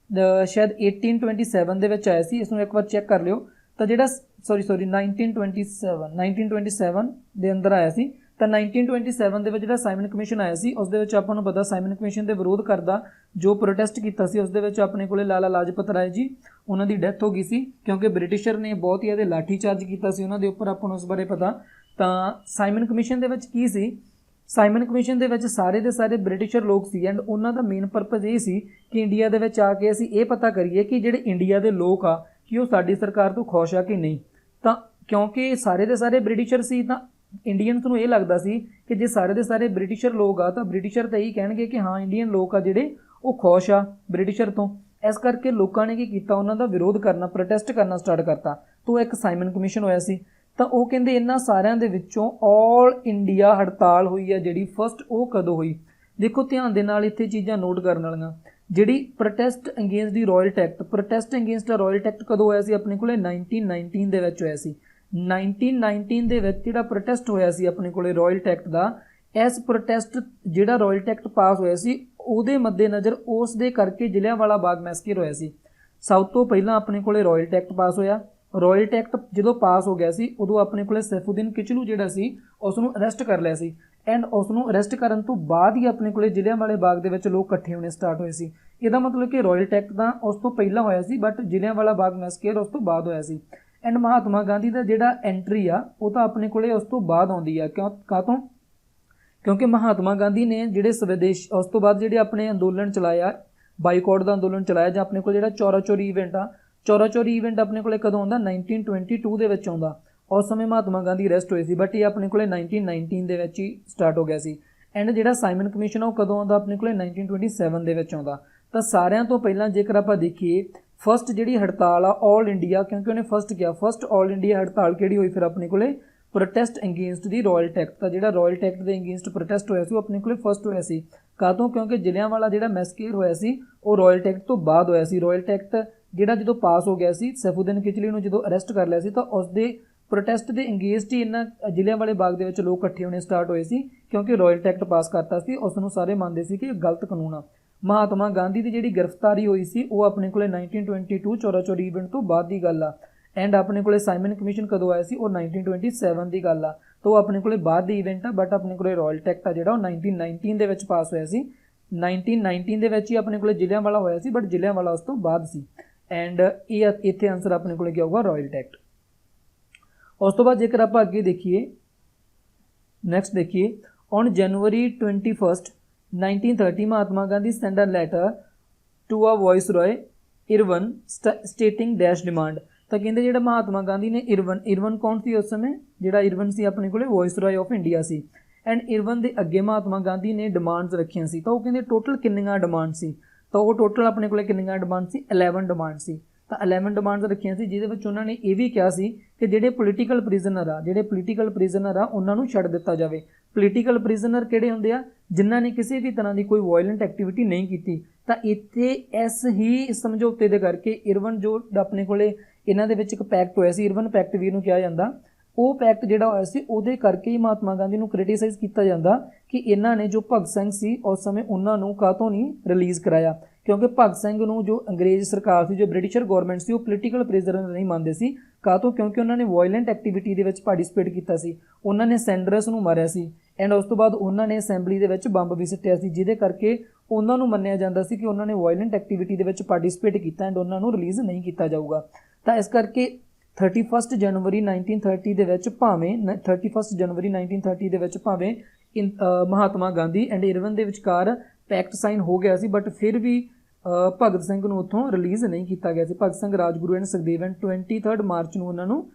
शायद 1827 दे विच आया सी, इसनूं एक बार चैक कर लिओ। तो जिहड़ा सॉरी 1927 दे अंदर आया सी। तो 1927 दे विच जिहड़ा साइमन कमीशन आया सी उस दे विच आपां नूं पता साइमन कमीशन दे विरोध करदा जो प्रोटेस्ट कीता सी उस दे विच अपने कोले लाला लाजपत राय जी उन्हां दी डैथ हो गई सी क्योंकि ब्रिटिशर ने बहुत ही लाठी चार्ज किया सी उन्हां दे उपर, आपां नूं उस बारे पता। तो साइमन कमीशन दे विच की सी, साइमन कमीशन दे विच सारे दे सारे ब्रिटिशर लोग सी एंड उन्हां दा मेन परपज़ ये सी कि इंडिया दे विच आके असीं ये पता करिए कि जिहड़े इंडिया दे लोग आ ਕਿ ਉਹ ਸਾਡੀ ਸਰਕਾਰ ਤੋਂ ਖੁਸ਼ ਆ ਕਿ ਨਹੀਂ। ਤਾਂ ਕਿਉਂਕਿ ਸਾਰੇ ਦੇ ਸਾਰੇ ਬ੍ਰਿਟਿਸ਼ਰ ਸੀ ਤਾਂ ਇੰਡੀਅਨਸ ਨੂੰ ਇਹ ਲੱਗਦਾ ਸੀ ਕਿ ਜੇ ਸਾਰੇ ਦੇ ਸਾਰੇ ਬ੍ਰਿਟਿਸ਼ਰ ਲੋਕ ਆ ਤਾਂ ਬ੍ਰਿਟਿਸ਼ਰ ਤਾਂ ਇਹੀ ਕਹਿਣਗੇ ਕਿ ਹਾਂ ਇੰਡੀਅਨ ਲੋਕ ਆ ਜਿਹੜੇ ਉਹ ਖੁਸ਼ ਆ ਬ੍ਰਿਟਿਸ਼ਰ ਤੋਂ। ਇਸ ਕਰਕੇ ਲੋਕਾਂ ਨੇ ਕੀ ਕੀਤਾ, ਉਹਨਾਂ ਦਾ ਵਿਰੋਧ ਕਰਨਾ, ਪ੍ਰੋਟੈਸਟ ਕਰਨਾ ਸਟਾਰਟ ਕਰਤਾ। ਤਾਂ ਇੱਕ ਸਾਈਮਨ ਕਮਿਸ਼ਨ ਹੋਇਆ ਸੀ। ਤਾਂ ਉਹ ਕਹਿੰਦੇ ਇਹਨਾਂ ਸਾਰਿਆਂ ਦੇ ਵਿੱਚੋਂ ਆਲ ਇੰਡੀਆ ਹੜਤਾਲ ਹੋਈ ਹੈ ਜਿਹੜੀ ਫਸਟ, ਉਹ ਕਦੋਂ ਹੋਈ? ਦੇਖੋ ਧਿਆਨ ਦੇ ਨਾਲ ਇੱਥੇ ਚੀਜ਼ਾਂ ਨੋਟ ਕਰਨ ਵਾਲੀਆਂ। ਜਿਹੜੀ protest against the Rowlatt Act, protest against ਦਾ ਰਾਇਲ ਟੈਕਟ ਕਦੋਂ ਹੋਇਆ ਸੀ ਆਪਣੇ ਕੋਲੇ? 1919 ਦੇ ਵਿੱਚ ਹੋਇਆ ਸੀ। 1919 ਦੇ ਵਿੱਚ ਜਿਹੜਾ ਪ੍ਰੋਟੈਸਟ ਹੋਇਆ ਸੀ ਆਪਣੇ ਕੋਲੇ ਰਾਇਲ ਟੈਕਟ ਦਾ, ਇਸ ਪ੍ਰੋਟੈਸਟ ਜਿਹੜਾ ਰਾਇਲ ਟੈਕਟ ਪਾਸ ਹੋਇਆ ਸੀ ਉਹਦੇ ਮੱਦੇਨਜ਼ਰ ਉਸ ਦੇ ਕਰਕੇ ਜਲਿਆਂਵਾਲਾ ਬਾਗ ਮੈਸਕਰ ਹੋਇਆ ਸੀ। ਸਭ ਤੋਂ ਪਹਿਲਾਂ ਆਪਣੇ ਕੋਲੇ ਰਾਇਲ ਟੈਕਟ ਪਾਸ ਹੋਇਆ। ਰਾਇਲ ਟੈਕਟ ਜਦੋਂ ਪਾਸ ਹੋ ਗਿਆ ਸੀ ਉਦੋਂ ਆਪਣੇ ਕੋਲੇ ਸੈਫੂਦੀਨ ਕਿਚਲੂ ਜਿਹੜਾ ਸੀ ਉਸ ਨੂੰ ਅਰੈਸਟ ਕਰ ਲਿਆ ਸੀ। ਐਂਡ ਉਸ ਨੂੰ ਅਰੈਸਟ ਕਰਨ ਤੋਂ ਬਾਅਦ ਹੀ ਆਪਣੇ ਕੋਲੇ ਜਲਿਆਂਵਾਲੇ ਬਾਗ ਦੇ ਵਿੱਚ ਲੋਕ ਇਕੱਠੇ ਹੋਣੇ ਸਟਾਰਟ ਹੋਏ ਸੀ। ਇਹਦਾ ਮਤਲਬ ਕਿ ਰਾਇਲ ਟੈਕਟ ਤਾਂ ਉਸ ਤੋਂ ਪਹਿਲਾਂ ਹੋਇਆ ਸੀ ਬਟ ਜਲਿਆਂਵਾਲਾ ਬਾਗ ਮੈਸਕਰ ਉਸ ਤੋਂ ਬਾਅਦ ਹੋਇਆ ਸੀ। ਐਂਡ ਮਹਾਤਮਾ ਗਾਂਧੀ ਦਾ ਜਿਹੜਾ ਐਂਟਰੀ ਆ ਉਹ ਤਾਂ ਆਪਣੇ ਕੋਲੇ ਉਸ ਤੋਂ ਬਾਅਦ ਆਉਂਦੀ ਆ। ਕਾਹਤੋਂ? ਕਿਉਂਕਿ ਮਹਾਤਮਾ ਗਾਂਧੀ ਨੇ ਜਿਹੜੇ ਸਵਦੇਸ਼ ਉਸ ਤੋਂ ਬਾਅਦ ਜਿਹੜੇ ਆਪਣੇ ਅੰਦੋਲਨ ਚਲਾਇਆ, ਬਾਈਕਾਟ ਦਾ ਅੰਦੋਲਨ ਚਲਾਇਆ, ਜਾਂ ਆਪਣੇ ਕੋਲ ਜਿਹੜਾ ਚੌਰਾ ਚੌਰੀ ਈਵੈਂਟ ਆ, ਚੌਰਾ ਚੌਰੀ ਈਵੈਂਟ ਆਪਣੇ ਕੋਲੇ ਕਦੋਂ ਆਉਂਦਾ? 1922 ਦੇ ਵਿੱਚ ਆਉਂਦਾ। ਉਸ ਸਮੇਂ ਮਹਾਤਮਾ ਗਾਂਧੀ ਅਰੈਸਟ ਹੋਏ ਸੀ ਬਟ ਇਹ ਆਪਣੇ ਕੋਲੇ 1919 ਦੇ ਵਿੱਚ ਹੀ ਸਟਾਰਟ ਹੋ ਗਿਆ ਸੀ। ਐਂਡ ਜਿਹੜਾ ਸਾਈਮਨ ਕਮਿਸ਼ਨ ਆ ਉਹ ਕਦੋਂ ਆਉਂਦਾ? ਆਪਣੇ ਕੋਲੇ 1927 ਦੇ ਵਿੱਚ ਆਉਂਦਾ। ਤਾਂ ਸਾਰਿਆਂ ਤੋਂ ਪਹਿਲਾਂ ਜੇਕਰ ਆਪਾਂ ਦੇਖੀਏ ਫਸਟ ਜਿਹੜੀ ਹੜਤਾਲ ਆ ਆਲ ਇੰਡੀਆ, ਕਿਉਂਕਿ ਉਹਨੇ ਫਸਟ ਕਿਹਾ, ਫਸਟ ਆਲ ਇੰਡੀਆ ਹੜਤਾਲ ਕਿਹੜੀ ਹੋਈ ਫਿਰ ਆਪਣੇ ਕੋਲੇ? Protest against the Rowlatt Act. ਤਾਂ ਜਿਹੜਾ ਰਾਇਲ ਟੈਕਟ ਦੇ ਅਗੇਂਸਟ ਪ੍ਰੋਟੈਸਟ ਹੋਇਆ ਸੀ ਉਹ ਆਪਣੇ ਕੋਲੇ ਫਸਟ ਹੋਇਆ ਸੀ। ਕਾਹਤੋਂ? ਕਿਉਂਕਿ ਜਲਿਆਂਵਾਲਾ ਜਿਹੜਾ ਮੈਸਕਰ ਹੋਇਆ ਸੀ ਉਹ ਰਾਇਲ ਟੈਕਟ ਤੋਂ ਬਾਅਦ ਹੋਇਆ ਸੀ। ਰਾਇਲ ਟੈਕਟ ਜਿਹੜਾ ਜਦੋਂ ਪਾਸ ਹੋ ਗਿਆ ਸੀ, ਸੈਫੂਦੀਨ ਕਿਚਲੂ ਨੂੰ ਜਦੋਂ ਅਰੈਸਟ ਕਰ ਲਿਆ ਸੀ ਤਾਂ ਉਸ ਦੇ ਪ੍ਰੋਟੈਸਟ ਦੇ ਅਗੇਂਸਟ ਹੀ ਇਹਨਾਂ ਜਲਿਆਂਵਾਲੇ ਬਾਗ ਦੇ ਵਿੱਚ ਲੋਕ ਇਕੱਠੇ ਹੋਣੇ ਸਟਾਰਟ ਹੋਏ ਸੀ ਕਿਉਂਕਿ ਰਾਇਲ ਟੈਕਟ ਪਾਸ ਕਰਤਾ ਸੀ। ਉਸ ਨੂੰ ਸਾਰੇ ਮੰਨਦੇ ਸੀ ਕਿ ਇਹ ਗਲਤ ਕਾਨੂੰਨ ਆ। ਮਹਾਤਮਾ ਗਾਂਧੀ ਦੀ ਜਿਹੜੀ ਗ੍ਰਿਫਤਾਰੀ ਹੋਈ ਸੀ ਉਹ ਆਪਣੇ ਕੋਲੇ 1922 ਚੌਰਾ ਚੌਰੀ ਈਵੈਂਟ ਤੋਂ ਬਾਅਦ ਦੀ ਗੱਲ ਆ। ਐਂਡ ਆਪਣੇ ਕੋਲੇ ਸਾਈਮਨ ਕਮਿਸ਼ਨ ਕਦੋਂ ਆਇਆ ਸੀ? ਉਹ 1927 ਦੀ ਗੱਲ ਆ। ਤਾਂ ਉਹ ਆਪਣੇ ਕੋਲੇ ਬਾਅਦ ਦੀ ਈਵੈਂਟ ਆ ਬਟ ਆਪਣੇ ਕੋਲੇ ਰਾਇਲ ਟੈਕਟ ਆ ਜਿਹੜਾ ਉਹ 1919 ਦੇ ਵਿੱਚ ਪਾਸ ਹੋਇਆ ਸੀ। 1919 ਦੇ ਵਿੱਚ ਹੀ ਆਪਣੇ ਕੋਲੇ ਜਲਿਆਂਵਾਲਾ ਹੋਇਆ ਸੀ ਬਟ ਜਲਿਆਂਵਾਲਾ ਉਸ ਤੋਂ ਬਾਅਦ ਸੀ। ਐਂਡ ਇਹ ਇੱਥੇ ਆਨਸਰ ਆਪਣੇ ਕੋਲੇ ਕੀ ਆਊਗਾ? Rowlatt Act. ਉਸ ਤੋਂ ਬਾਅਦ ਜੇਕਰ ਆਪਾਂ ਅੱਗੇ ਦੇਖੀਏ, ਨੈਕਸਟ ਦੇਖੀਏ, on January 21, 1930 Mahatma Gandhi sent a letter to a viceroy Irwin stating dash demand. ਤਾਂ ਕਹਿੰਦੇ ਜਿਹੜਾ ਮਹਾਤਮਾ ਗਾਂਧੀ ਨੇ ਇਰਵਨ ਕੌਣ ਸੀ ਉਸ ਸਮੇਂ? ਜਿਹੜਾ ਇਰਵਨ ਸੀ ਆਪਣੇ ਕੋਲੇ ਵਾਇਸਰॉय ਆਫ ਇੰਡੀਆ ਸੀ। ਐਂਡ ਇਰਵਨ ਦੇ ਅੱਗੇ ਮਹਾਤਮਾ ਗਾਂਧੀ ਨੇ ਡਿਮਾਂਡਸ ਰੱਖੀਆਂ ਸੀ। ਤਾਂ ਉਹ ਕਹਿੰਦੇ ਟੋਟਲ ਕਿੰਨੀਆਂ ਡਿਮਾਂਡ ਸੀ? ਤਾਂ ਉਹ ਟੋਟਲ ਆਪਣੇ ਕੋਲੇ ਕਿੰਨੀਆਂ ਡਿਮਾਂਡ ਸੀ? 11 ਡਿਮਾਂਡ ਸੀ। ਤਾਂ 11 ਡਿਮਾਂਡਸ ਰੱਖੀਆਂ ਸੀ ਜਿਹਦੇ ਵਿੱਚ ਉਹਨਾਂ ਨੇ ਇਹ ਵੀ ਕਿਹਾ ਸੀ ਕਿ ਜਿਹੜੇ ਪੋਲੀਟੀਕਲ ਪ੍ਰਿਜ਼ਨਰ ਆ ਉਹਨਾਂ ਨੂੰ ਛੱਡ ਦਿੱਤਾ ਜਾਵੇ। ਪੋਲੀਟੀਕਲ ਪ੍ਰਿਜ਼ਨਰ ਕਿਹੜੇ ਹੁੰਦੇ ਆ? ਜਿਨ੍ਹਾਂ ਨੇ ਕਿਸੇ ਵੀ ਤਰ੍ਹਾਂ ਦੀ ਕੋਈ ਵਾਇਲੈਂਟ ਐਕਟੀਵਿਟੀ ਨਹੀਂ ਕੀਤੀ। ਤਾਂ ਇੱਥੇ ਇਸ ਹੀ ਸਮਝੌਤੇ ਦੇ ਕਰਕੇ ਇਰਵਨ ਜੋ ਆਪਣੇ ਕੋਲੇ ਇਹਨਾਂ ਦੇ ਵਿੱਚ ਇੱਕ ਪੈਕਟ ਹੋਇਆ ਸੀ, ਇਰਵਨ ਪੈਕਟ ਵੀ ਇਹਨੂੰ ਕਿਹਾ ਜਾਂਦਾ, ਉਹ ਪੈਕਟ ਜਿਹੜਾ ਹੋਇਆ ਸੀ ਉਹਦੇ ਕਰਕੇ ਹੀ ਮਹਾਤਮਾ ਗਾਂਧੀ ਨੂੰ ਕ੍ਰਿਟੀਸਾਈਜ਼ ਕੀਤਾ ਜਾਂਦਾ ਕਿ ਇਹਨਾਂ ਨੇ ਜੋ ਭਗਤ ਸਿੰਘ ਸੀ ਉਸ ਸਮੇਂ ਉਹਨਾਂ ਨੂੰ ਕਾਹਤੋਂ ਨਹੀਂ ਰਿਲੀਜ਼ ਕਰਾਇਆ। ਕਿਉਂਕਿ ਭਗਤ ਸਿੰਘ ਨੂੰ ਜੋ ਅੰਗਰੇਜ਼ ਸਰਕਾਰ ਸੀ, ਜੋ ਬ੍ਰਿਟਿਸ਼ਰ ਗੌਰਮੈਂਟ ਸੀ, ਉਹ ਪੋਲੀਟੀਕਲ ਪ੍ਰਿਜ਼ਨਰ ਨਹੀਂ ਮੰਨਦੇ ਸੀ। ਕਾਹਤੋਂ? ਕਿਉਂਕਿ ਉਹਨਾਂ ਨੇ ਵਾਇਲੈਂਟ ਐਕਟੀਵਿਟੀ ਦੇ ਵਿੱਚ ਪਾਰਟਿਸਿਪੇਟ ਕੀਤਾ ਸੀ। ਉਹਨਾਂ ਨੇ ਸੈਂਡਰਸ ਨੂੰ ਮਾਰਿਆ ਸੀ ਐਂਡ ਉਸ ਤੋਂ ਬਾਅਦ ਉਹਨਾਂ ਨੇ ਅਸੈਂਬਲੀ ਦੇ ਵਿੱਚ ਬੰਬ ਵੀ ਸੁੱਟਿਆ ਸੀ ਜਿਹਦੇ ਕਰਕੇ ਉਹਨਾਂ ਨੂੰ ਮੰਨਿਆ ਜਾਂਦਾ ਸੀ ਕਿ ਉਹਨਾਂ ਨੇ ਵਾਇਲੈਂਟ ਐਕਟੀਵਿਟੀ ਦੇ ਵਿੱਚ ਪਾਰਟਿਸਿਪੇਟ ਕੀਤਾ ਐਂਡ ਉਹਨਾਂ ਨੂੰ ਰਿਲੀਜ਼ ਨਹੀਂ ਕੀਤਾ ਜਾਊਗਾ। ਤਾਂ ਇਸ ਕਰਕੇ 31 ਜਨਵਰੀ 1930 ਦੇ ਵਿੱਚ ਭਾਵੇਂ 31 ਜਨਵਰੀ 1930 ਦੇ ਵਿੱਚ ਭਾਵੇਂ ਮਹਾਤਮਾ ਗਾਂਧੀ ਐਂਡ ਇਰਵਨ ਦੇ ਵਿਚਕਾਰ ਪੈਕਟ ਸਾਈਨ ਹੋ ਗਿਆ ਸੀ ਬਟ ਫਿਰ ਵੀ ਭਗਤ ਸਿੰਘ ਨੂੰ ਉੱਥੋਂ ਰਿਲੀਜ਼ ਨਹੀਂ ਕੀਤਾ ਗਿਆ ਸੀ। ਭਗਤ ਸਿੰਘ, ਰਾਜਗੁਰੂ ਐਂਡ ਸੁਖਦੇਵ ਐਂਡ 23 ਮਾਰਚ ਨੂੰ ਉਹਨਾਂ ਨੂੰ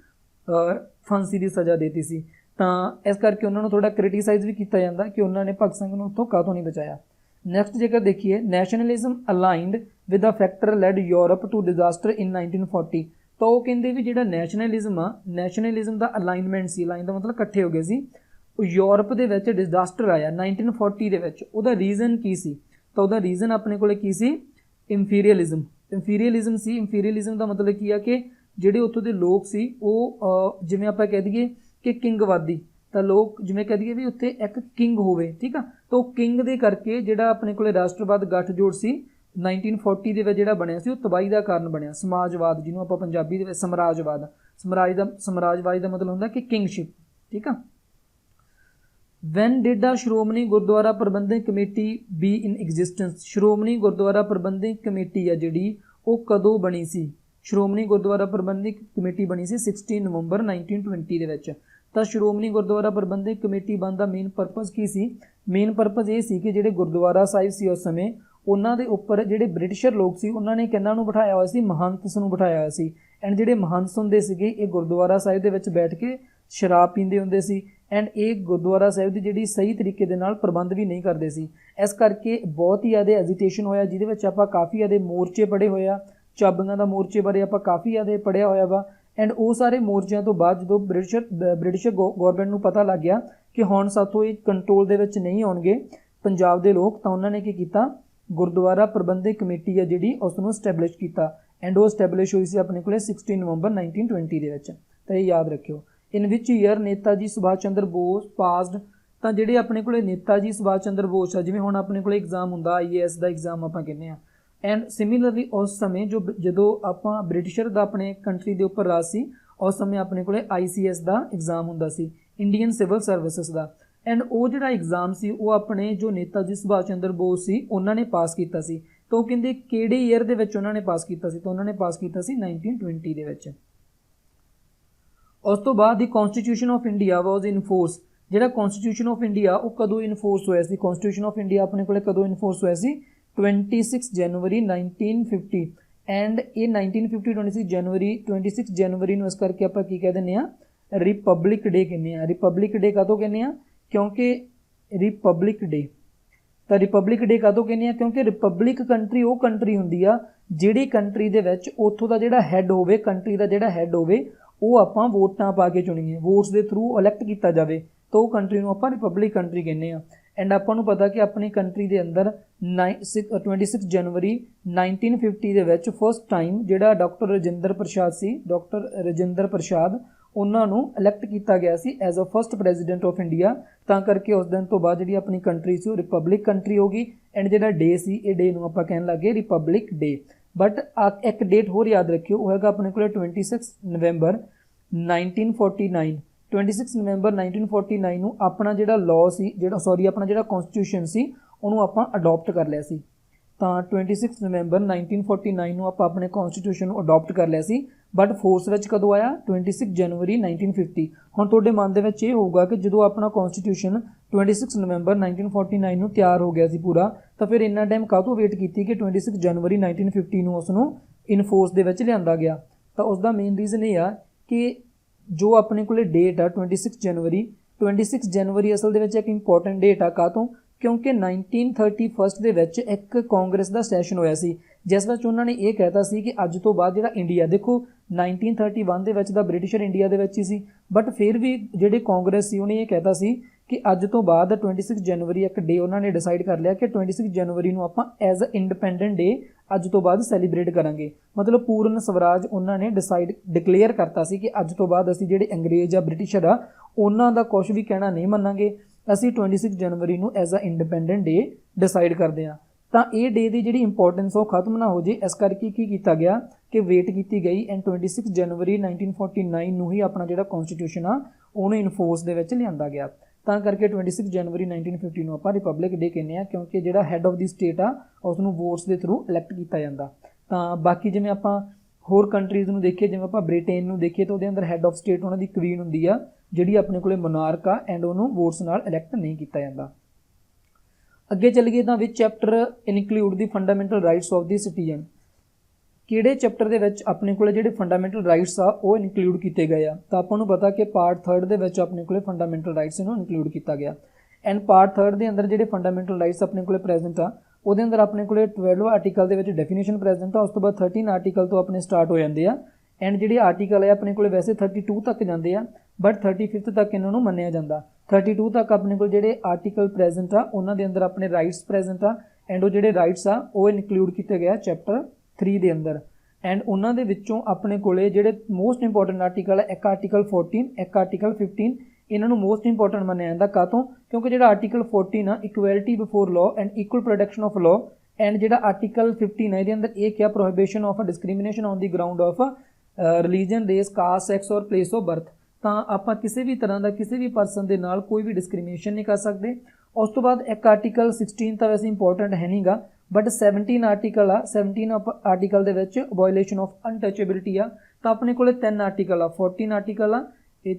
ਫਾਂਸੀ ਦੀ ਸਜ਼ਾ ਦੇਤੀ ਸੀ। ਤਾਂ ਇਸ ਕਰਕੇ ਉਹਨਾਂ ਨੂੰ ਥੋੜਾ ਕ੍ਰਿਟੀਸਾਈਜ਼ ਵੀ ਕੀਤਾ ਜਾਂਦਾ ਕਿ ਉਹਨਾਂ ਨੇ ਭਗਤ ਸਿੰਘ ਨੂੰ ਉੱਥੋਂ ਕਾਹਤੋਂ ਨਹੀਂ ਬਚਾਇਆ। ਨੈਕਸਟ ਜੇਕਰ ਦੇਖੀਏ, nationalism aligned with the factor led Europe to disaster in 1940। ਤਾਂ ਉਹ ਕਹਿੰਦੇ ਵੀ ਜਿਹੜਾ ਨੈਸ਼ਨਲਿਜ਼ਮ ਆ, ਨੈਸ਼ਨਲਿਜ਼ਮ ਦਾ ਅਲਾਈਨਮੈਂਟ ਸੀ, ਅਲਾਈਨ ਦਾ ਮਤਲਬ ਇਕੱਠੇ ਹੋ ਗਏ ਸੀ, ਉਹ ਯੂਰਪ ਦੇ ਵਿੱਚ ਡਿਜ਼ਾਸਟਰ ਆਇਆ 1940 ਦੇ ਵਿੱਚ। ਉਹਦਾ ਰੀਜ਼ਨ ਕੀ ਸੀ? ਤਾਂ ਉਹਦਾ ਰੀਜ਼ਨ ਆਪਣੇ ਕੋਲੇ ਕੀ ਸੀ? ਇੰਫੀਰੀਅਲਿਜ਼ਮ ਸੀ। ਇੰਫੀਰੀਅਲਿਜ਼ਮ ਦਾ ਮਤਲਬ ਕੀ ਆ ਕਿ ਜਿਹੜੇ ਉੱਥੋਂ ਦੇ ਲੋਕ ਸੀ ਉਹ ਜਿਵੇਂ ਆਪਾਂ ਕਹਿ ਦਈਏ ਕਿ ਕਿੰਗਵਾਦੀ, ਤਾਂ ਲੋਕ ਜਿਵੇਂ ਕਹਿ ਦਈਏ ਵੀ ਉੱਥੇ ਇੱਕ ਕਿੰਗ ਹੋਵੇ, ਠੀਕ ਆ। ਤਾਂ ਉਹ ਕਿੰਗ ਦੇ ਕਰਕੇ ਜਿਹੜਾ ਆਪਣੇ ਕੋਲੇ ਰਾਸ਼ਟਰਵਾਦ ਗੱਠਜੋੜ ਸੀ 1940 ਦੇ ਵਿੱਚ ਜਿਹੜਾ ਬਣਿਆ ਸੀ ਉਹ ਤਬਾਹੀ ਦਾ ਕਾਰਨ ਬਣਿਆ। ਸਮਾਜਵਾਦ, ਜਿਹਨੂੰ ਆਪਾਂ ਪੰਜਾਬੀ ਦੇ ਵਿੱਚ ਸਮਰਾਜਵਾਦ, ਸਮਰਾਜਵਾਦ ਦਾ ਮਤਲਬ ਹੁੰਦਾ ਕਿ ਕਿੰਗਸ਼ਿਪ, ਠੀਕ ਆ। When did a Shiromani Gurdwara Prabandhak Committee be in existence. Shiromani Gurdwara Prabandhak Committee ਆ ਜਿਹੜੀ ਉਹ ਕਦੋਂ ਬਣੀ ਸੀ? ਸ਼੍ਰੋਮਣੀ ਗੁਰਦੁਆਰਾ ਪ੍ਰਬੰਧਕ ਕਮੇਟੀ ਬਣੀ ਸੀ 16 ਨਵੰਬਰ 1920 ਦੇ ਵਿੱਚ। ਤਾਂ ਸ਼੍ਰੋਮਣੀ ਗੁਰਦੁਆਰਾ ਪ੍ਰਬੰਧਕ ਕਮੇਟੀ ਬਣਨ ਦਾ ਮੇਨ ਪਰਪਸ ਕੀ ਸੀ? ਮੇਨ ਪਰਪਸ ਇਹ ਸੀ ਕਿ ਜਿਹੜੇ ਗੁਰਦੁਆਰਾ ਸਾਹਿਬ ਸੀ ਉਸ ਸਮੇਂ ਉਹਨਾਂ ਦੇ ਉੱਪਰ ਜਿਹੜੇ ਬ੍ਰਿਟਿਸ਼ਰ ਲੋਕ ਸੀ ਉਹਨਾਂ ਨੇ ਕਿਹਨਾਂ ਨੂੰ ਬਿਠਾਇਆ ਹੋਇਆ ਸੀ? ਮਹੰਤਸ ਨੂੰ ਬਿਠਾਇਆ ਹੋਇਆ ਸੀ। एंड ਜਿਹੜੇ ਮਹੰਸ ਹੁੰਦੇ ਸੀਗੇ ਇਹ ਗੁਰਦੁਆਰਾ ਸਾਹਿਬ ਦੇ ਵਿੱਚ ਬੈਠ ਕੇ ਸ਼ਰਾਬ ਪੀਂਦੇ ਹੁੰਦੇ ਸੀ ਐਂਡ ਇਹ ਗੁਰਦੁਆਰਾ ਸਾਹਿਬ ਦੀ ਜਿਹੜੀ ਸਹੀ ਤਰੀਕੇ ਦੇ ਨਾਲ ਪ੍ਰਬੰਧ ਵੀ ਨਹੀਂ ਕਰਦੇ ਸੀ। ਇਸ ਕਰਕੇ ਬਹੁਤ ਹੀ ਜ਼ਿਆਦਾ ਐਜੀਟੇਸ਼ਨ ਹੋਇਆ, ਜਿਹਦੇ ਵਿੱਚ ਆਪਾਂ ਕਾਫੀ ਜ਼ਿਆਦਾ ਮੋਰਚੇ ਪੜ੍ਹੇ ਹੋਏ ਆ। ਚਾਬੀਆਂ ਦਾ ਮੋਰਚੇ ਬਾਰੇ ਆਪਾਂ ਕਾਫੀ ਜ਼ਿਆਦਾ ਪੜ੍ਹਿਆ ਹੋਇਆ ਵਾ। ਐਂਡ ਉਹ ਸਾਰੇ ਮੋਰਚਿਆਂ ਤੋਂ ਬਾਅਦ ਜਦੋਂ ਬ੍ਰਿਟਿਸ਼ ਗੌਰਮੈਂਟ ਨੂੰ ਪਤਾ ਲੱਗ ਗਿਆ ਕਿ ਹੁਣ ਸਾਥੋਂ ਇਹ ਕੰਟਰੋਲ ਦੇ ਵਿੱਚ ਨਹੀਂ ਆਉਣਗੇ ਪੰਜਾਬ ਦੇ ਲੋਕ, ਤਾਂ ਉਹਨਾਂ ਨੇ ਕੀ ਕੀਤਾ, ਗੁਰਦੁਆਰਾ ਪ੍ਰਬੰਧਕ ਕਮੇਟੀ ਆ ਜਿਹੜੀ ਉਸ ਨੂੰ ਸਟੈਬਲਿਸ਼ ਕੀਤਾ। ਐਂਡ ਉਹ ਸਟੈਬਲਿਸ਼ ਹੋਈ ਸੀ ਆਪਣੇ ਕੋਲੇ 16 ਨਵੰਬਰ 1920 ਦੇ ਵਿੱਚ। ਤਾਂ ਇਹ ਯਾਦ ਰੱਖਿਓ। ਇਨ ਵਿਚ ਈਅਰ ਨੇਤਾ ਜੀ ਸੁਭਾਸ਼ ਚੰਦਰ ਬੋਸ ਪਾਸਡ। ਤਾਂ ਜਿਹੜੇ ਆਪਣੇ ਕੋਲੇ ਨੇਤਾ ਜੀ ਸੁਭਾਸ਼ ਚੰਦਰ ਬੋਸ ਆ, ਜਿਵੇਂ ਹੁਣ ਆਪਣੇ ਕੋਲੇ ਐਗਜ਼ਾਮ ਹੁੰਦਾ IAS ਦਾ ਐਗਜ਼ਾਮ ਆਪਾਂ ਕਹਿੰਦੇ ਆ, ਐਂਡ ਸਿਮਿਲਰਲੀ ਉਸ ਸਮੇਂ ਜਦੋਂ ਆਪਾਂ ਬ੍ਰਿਟਿਸ਼ਰ ਦਾ ਆਪਣੇ ਕੰਟਰੀ ਦੇ ਉੱਪਰ ਰਾਜ ਸੀ, ਉਸ ਸਮੇਂ ਆਪਣੇ ਕੋਲੇ ICS ਦਾ ਐਗਜ਼ਾਮ ਹੁੰਦਾ ਸੀ, ਇੰਡੀਅਨ ਸਿਵਲ ਸਰਵਿਸਿਜ਼ ਦਾ। ਐਂਡ ਉਹ ਜਿਹੜਾ ਐਗਜ਼ਾਮ ਸੀ ਉਹ ਆਪਣੇ ਜੋ ਨੇਤਾ ਜੀ ਸੁਭਾਸ਼ ਚੰਦਰ ਬੋਸ ਸੀ ਉਹਨਾਂ ਨੇ ਪਾਸ ਕੀਤਾ ਸੀ। ਤਾਂ ਉਹ ਕਹਿੰਦੇ ਕਿਹੜੇ ਈਅਰ ਦੇ ਵਿੱਚ ਉਹਨਾਂ ਨੇ ਪਾਸ ਕੀਤਾ ਸੀ, ਤਾਂ ਉਹਨਾਂ ਨੇ ਪਾਸ ਕੀਤਾ ਸੀ 1920 ਦੇ ਵਿੱਚ। ਉਸ ਤੋਂ ਬਾਅਦ ਦੀ constitution of India was in force. ਜਿਹੜਾ ਕਨਸਟੀਟਿਊਸ਼ਨ ਆਫ ਇੰਡੀਆ ਉਹ ਕਦੋਂ ਇਨਫੋਰਸ ਹੋਇਆ ਸੀ? ਕਨਸਟੀਟਿਊਸ਼ਨ ਆਫ ਇੰਡੀਆ ਆਪਣੇ ਕੋਲੇ ਕਦੋਂ ਇਨਫੋਰਸ ਹੋਇਆ ਸੀ? 26 ਜਨਵਰੀ 1950। ਐਂਡ ਇਹ 1950 26 ਜਨਵਰੀ ਨੂੰ ਇਸ ਕਰਕੇ ਆਪਾਂ ਕੀ ਕਹਿ ਦਿੰਦੇ ਆ, ਰਿਪਬਲਿਕ ਡੇ ਕਹਿੰਦੇ ਆ। ਰਿਪਬਲਿਕ ਡੇ ਕਦੋਂ ਕਹਿੰਦੇ ਆ? ਕਿਉਂਕਿ ਰਿਪਬਲਿਕ ਡੇ, ਤਾਂ ਰਿਪਬਲਿਕ ਡੇ ਕਦੋਂ ਕਹਿੰਦੇ ਆ? ਕਿਉਂਕਿ ਰਿਪਬਲਿਕ ਕੰਟਰੀ ਉਹ ਕੰਟਰੀ ਹੁੰਦੀ ਆ ਜਿਹੜੀ ਕੰਟਰੀ ਦੇ ਵਿੱਚ ਉੱਥੋਂ ਦਾ ਜਿਹੜਾ ਹੈੱਡ ਹੋਵੇ, ਕੰਟਰੀ ਦਾ ਜਿਹੜਾ ਹੈੱਡ ਹੋਵੇ ਉਹ ਆਪਾਂ ਵੋਟਾਂ ਪਾ ਕੇ ਚੁਣੀਏ, ਵੋਟਸ ਦੇ ਥਰੂ ਇਲੈਕਟ ਕੀਤਾ ਜਾਵੇ, ਤਾਂ ਉਹ ਕੰਟਰੀ ਨੂੰ ਆਪਾਂ ਰਿਪਬਲਿਕ ਕੰਟਰੀ ਕਹਿੰਦੇ ਆ। ਐਂਡ ਆਪਾਂ ਨੂੰ ਪਤਾ ਕਿ ਆਪਣੀ ਕੰਟਰੀ ਦੇ ਅੰਦਰ 26 ਜਨਵਰੀ 1950 ਦੇ ਵਿੱਚ ਫਸਟ ਟਾਈਮ ਜਿਹੜਾ ਡਾਕਟਰ ਰਜਿੰਦਰ ਪ੍ਰਸਾਦ ਉਹਨਾਂ ਨੂੰ ਇਲੈਕਟ ਕੀਤਾ ਗਿਆ ਸੀ as a first president of India. ਤਾਂ ਕਰਕੇ ਉਸ ਦਿਨ ਤੋਂ ਬਾਅਦ ਜਿਹੜੀ ਆਪਣੀ ਕੰਟਰੀ ਸੀ ਉਹ ਰਿਪਬਲਿਕ ਕੰਟਰੀ ਹੋ ਗਈ। ਐਂਡ ਜਿਹੜਾ ਡੇ ਸੀ ਇਹ ਡੇ ਨੂੰ ਆਪਾਂ ਕਹਿਣ ਲੱਗੇ ਰਿਪਬਲਿਕ ਡੇ। ਬਟ ਇੱਕ ਡੇਟ ਹੋਰ ਯਾਦ ਰੱਖਿਓ, ਉਹ ਹੈਗਾ ਆਪਣੇ ਕੋਲ 26 ਨਵੰਬਰ 1949। 26 ਨਵੰਬਰ 1949 ਨੂੰ ਆਪਣਾ ਜਿਹੜਾ ਲਾਅ ਸੀ, ਆਪਣਾ ਜਿਹੜਾ ਕਨਸਟੀਟਿਊਸ਼ਨ ਸੀ ਉਹਨੂੰ ਆਪਾਂ ਅਡੋਪਟ ਕਰ ਲਿਆ ਸੀ। ਤਾਂ 26 ਨਵੰਬਰ 1949 ਨੂੰ ਆਪਾਂ ਆਪਣੇ ਕਨਸਟੀਟਿਊਸ਼ਨ ਨੂੰ ਅਡੋਪਟ ਕਰ ਲਿਆ ਸੀ। ਬਟ ਫੋਰਸ ਵਿੱਚ ਕਦੋਂ ਆਇਆ? 26 ਜਨਵਰੀ 1950। ਹੁਣ ਤੁਹਾਡੇ ਮਨ ਦੇ ਵਿੱਚ ਇਹ ਹੋਊਗਾ ਕਿ ਜਦੋਂ ਆਪਣਾ ਕਨਸਟੀਟਿਊਸ਼ਨ 26 ਨਵੰਬਰ 1949 ਨੂੰ ਤਿਆਰ ਹੋ ਗਿਆ ਸੀ ਪੂਰਾ, ਤਾਂ ਫਿਰ ਇੰਨਾ ਟਾਈਮ ਕਾਹਤੋਂ ਵੇਟ ਕੀਤੀ ਕਿ 26 ਜਨਵਰੀ 1950 ਨੂੰ ਉਸ ਨੂੰ ਇਨਫੋਰਸ ਦੇ ਵਿੱਚ ਲਿਆਂਦਾ ਗਿਆ? ਤਾਂ ਉਸ ਦਾ ਮੇਨ ਰੀਜ਼ਨ ਇਹ ਆ ਕਿ ਜੋ ਆਪਣੇ ਕੋਲੇ ਡੇਟ ਆ 26 ਜਨਵਰੀ ਅਸਲ ਦੇ ਵਿੱਚ ਇੱਕ ਇੰਪੋਰਟੈਂਟ ਡੇਟ ਆ। ਕਾਹਤੋਂ? ਕਿਉਂਕਿ 1931 ਦੇ ਵਿੱਚ ਇੱਕ ਕਾਂਗਰਸ ਦਾ ਸੈਸ਼ਨ ਹੋਇਆ ਸੀ, ਜਿਸ ਵਿੱਚ ਉਹਨਾਂ ਨੇ ਇਹ ਕਹਿਤਾ ਸੀ ਕਿ ਅੱਜ ਤੋਂ ਬਾਅਦ ਜਿਹੜਾ ਇੰਡੀਆ, ਦੇਖੋ 1931 ਦੇ ਵਿੱਚ ਤਾਂ ਬ੍ਰਿਟਿਸ਼ਰ ਇੰਡੀਆ ਦੇ ਵਿੱਚ ਹੀ ਸੀ, ਬਟ ਫਿਰ ਵੀ ਜਿਹੜੇ ਕਾਂਗਰਸ ਸੀ ਉਹਨੇ ਇਹ ਕਹਿਤਾ ਸੀ ਕਿ ਅੱਜ ਤੋਂ ਬਾਅਦ 26 ਜਨਵਰੀ ਇੱਕ ਡੇ ਉਹਨਾਂ ਨੇ ਡਿਸਾਈਡ ਕਰ ਲਿਆ ਕਿ 26 ਜਨਵਰੀ ਨੂੰ ਆਪਾਂ ਐਜ਼ ਅ ਇੰਡੀਪੈਂਡੈਂਟ ਡੇ ਅੱਜ ਤੋਂ ਬਾਅਦ ਸੈਲੀਬ੍ਰੇਟ ਕਰਾਂਗੇ। ਮਤਲਬ ਪੂਰਨ ਸਵਰਾਜ ਉਹਨਾਂ ਨੇ ਡਿਕਲੇਅਰ ਕਰਤਾ ਸੀ ਕਿ ਅੱਜ ਤੋਂ ਬਾਅਦ ਅਸੀਂ ਜਿਹੜੇ ਅੰਗਰੇਜ਼ ਆ, ਬ੍ਰਿਟਿਸ਼ਰ ਆ, ਉਹਨਾਂ ਦਾ ਕੁਝ ਵੀ ਕਹਿਣਾ ਨਹੀਂ ਮੰਨਾਂਗੇ, ਅਸੀਂ 26 ਜਨਵਰੀ ਨੂੰ as a independent day decide ਕਰਦੇ ਹਾਂ। ਤਾਂ ਇਹ ਡੇ ਦੀ ਜਿਹੜੀ ਇੰਪੋਰਟੈਂਸ ਉਹ ਖਤਮ ਨਾ ਹੋ ਜੇ, ਇਸ ਕਰਕੇ ਕੀ ਕੀਤਾ ਗਿਆ ਕਿ ਵੇਟ ਕੀਤੀ ਗਈ ਐਂਡ 26 ਜਨਵਰੀ 1949 ਨੂੰ ਹੀ ਆਪਣਾ ਜਿਹੜਾ ਕਨਸਟੀਟਿਊਸ਼ਨ ਆ ਉਹਨੂੰ ਇਨਫੋਰਸ ਦੇ ਵਿੱਚ ਲਿਆਂਦਾ ਗਿਆ। ਤਾਂ ਕਰਕੇ 26 ਜਨਵਰੀ 1950 ਨੂੰ ਆਪਾਂ ਰਿਪਬਲਿਕ ਡੇ ਕਹਿੰਦੇ ਆ, ਕਿਉਂਕਿ ਜਿਹੜਾ ਹੈੱਡ ਆਫ ਦੀ ਸਟੇਟ ਆ ਉਸ ਨੂੰ ਵੋਟਸ ਦੇ ਥਰੂ ਇਲੈਕਟ ਕੀਤਾ ਜਾਂਦਾ। ਤਾਂ ਬਾਕੀ ਜਿਵੇਂ ਆਪਾਂ ਹੋਰ ਕੰਟਰੀਜ਼ ਨੂੰ ਦੇਖੀਏ, ਜਿਵੇਂ ਆਪਾਂ ਬ੍ਰਿਟੇਨ ਨੂੰ ਦੇਖੀਏ, ਤਾਂ ਉਹਦੇ ਅੰਦਰ ਹੈੱਡ ਆਫ ਸਟੇਟ ਉਹਨਾਂ ਦੀ ਕੁਈਨ ਹੁੰਦੀ ਆ, ਜਿਹੜੀ ਆਪਣੇ ਕੋਲੇ ਮੋਨਾਰਕ ਆ ਐਂਡ ਉਹਨੂੰ ਵੋਟਸ ਨਾਲ ਇਲੈਕਟ ਨਹੀਂ ਕੀਤਾ ਜਾਂਦਾ। ਅੱਗੇ ਚੱਲ ਗਏ ਤਾਂ ਵਿੱਚ chapter include the fundamental rights of the citizen. ਕਿਹੜੇ ਚੈਪਟਰ ਦੇ ਵਿੱਚ ਆਪਣੇ ਕੋਲੇ ਜਿਹੜੇ ਫੰਡਾਮੈਂਟਲ ਰਾਈਟਸ ਆ ਉਹ ਇਨਕਲੂਡ ਕੀਤੇ ਗਏ ਆ? ਤਾਂ ਆਪਾਂ ਨੂੰ ਪਤਾ ਕਿ ਪਾਰਟ 3 ਦੇ ਵਿੱਚ ਆਪਣੇ ਕੋਲੇ ਫੰਡਾਮੈਂਟਲ ਰਾਈਟਸ ਨੂੰ ਇਨਕਲੂਡ ਕੀਤਾ ਗਿਆ। ਐਂਡ ਪਾਰਟ 3 ਦੇ ਅੰਦਰ ਜਿਹੜੇ ਫੰਡਾਮੈਂਟਲ ਰਾਈਟਸ ਆਪਣੇ ਕੋਲੇ ਪ੍ਰੈਜ਼ੈਂਟ ਆ, ਉਹਦੇ ਅੰਦਰ ਆਪਣੇ ਕੋਲੇ 12 ਆਰਟੀਕਲ ਦੇ ਵਿੱਚ ਡੈਫੀਨੇਸ਼ਨ ਪ੍ਰੈਜ਼ੈਂਟ ਆ, ਉਸ ਤੋਂ ਬਾਅਦ 13 ਆਰਟੀਕਲ ਤੋਂ ਆਪਣੇ ਸਟਾਰਟ ਹੋ ਜਾਂਦੇ ਆ। ਐਂਡ ਜਿਹੜੇ ਆਰਟੀਕਲ ਆ ਆਪਣੇ ਕੋਲੇ ਵੈਸੇ 32 ਤੱਕ ਜਾਂਦੇ ਆ, ਬਟ 35 ਤੱਕ ਇਹਨਾਂ ਨੂੰ ਮੰਨਿਆ ਜਾਂਦਾ। 32 ਤੱਕ ਆਪਣੇ ਕੋਲ ਜਿਹੜੇ ਆਰਟੀਕਲ ਪ੍ਰੈਜ਼ੈਂਟ ਆ ਉਹਨਾਂ ਦੇ ਅੰਦਰ ਆਪਣੇ ਰਾਈਟਸ ਪ੍ਰੈਜ਼ੈਂਟ ਆ, ਐਂਡ ਉਹ ਜਿਹੜੇ ਰਾਈਟਸ ਆ ਉਹ ਇਨਕਲੂਡ ਕੀਤੇ ਗਏ ਚੈਪਟਰ 3 ਦੇ ਅੰਦਰ। ਐਂਡ ਉਹਨਾਂ ਦੇ ਵਿੱਚੋਂ ਆਪਣੇ ਕੋਲੇ ਜਿਹੜੇ ਮੋਸਟ ਇੰਪੋਰਟੈਂਟ ਆਰਟੀਕਲ ਹੈ, ਇੱਕ ਆਰਟੀਕਲ 14, ਇੱਕ ਆਰਟੀਕਲ 15, ਇਹਨਾਂ ਨੂੰ ਮੋਸਟ ਇੰਪੋਰਟੈਂਟ ਮੰਨਿਆ ਜਾਂਦਾ। ਕਾਹਤੋਂ? ਕਿਉਂਕਿ ਜਿਹੜਾ ਆਰਟੀਕਲ 14 ਆ equality before law and equal protection of law, and ਜਿਹੜਾ ਆਰਟੀਕਲ 15 ਇਹਦੇ ਅੰਦਰ ਇਹ ਕਿਹਾ prohibition of discrimination on the ground of religion, race, caste, sex or place of birth. ਤਾਂ ਆਪਾਂ ਕਿਸੇ ਵੀ ਤਰ੍ਹਾਂ ਦਾ ਕਿਸੇ ਵੀ ਪਰਸਨ ਦੇ ਨਾਲ ਕੋਈ ਵੀ ਡਿਸਕ੍ਰਿਮੀਨੇਸ਼ਨ ਨਹੀਂ ਕਰ ਸਕਦੇ। ਉਸ ਤੋਂ ਬਾਅਦ ਇੱਕ ਆਰਟੀਕਲ 16 ਤਾਂ ਵੈਸੇ ਇੰਪੋਰਟੈਂਟ ਹੈ ਨਹੀਂਗਾ, ਬਟ 17 ਆਰਟੀਕਲ ਆ। 17 ਆਰਟੀਕਲ ਦੇ ਵਿੱਚ ਵਾਇਓਲੇਸ਼ਨ ਆਫ ਅਨਟਚੇਬਿਲਿਟੀ ਆ। ਤਾਂ ਆਪਣੇ ਕੋਲੇ 3 ਆਰਟੀਕਲ ਆ, 14 ਆਰਟੀਕਲ ਆ,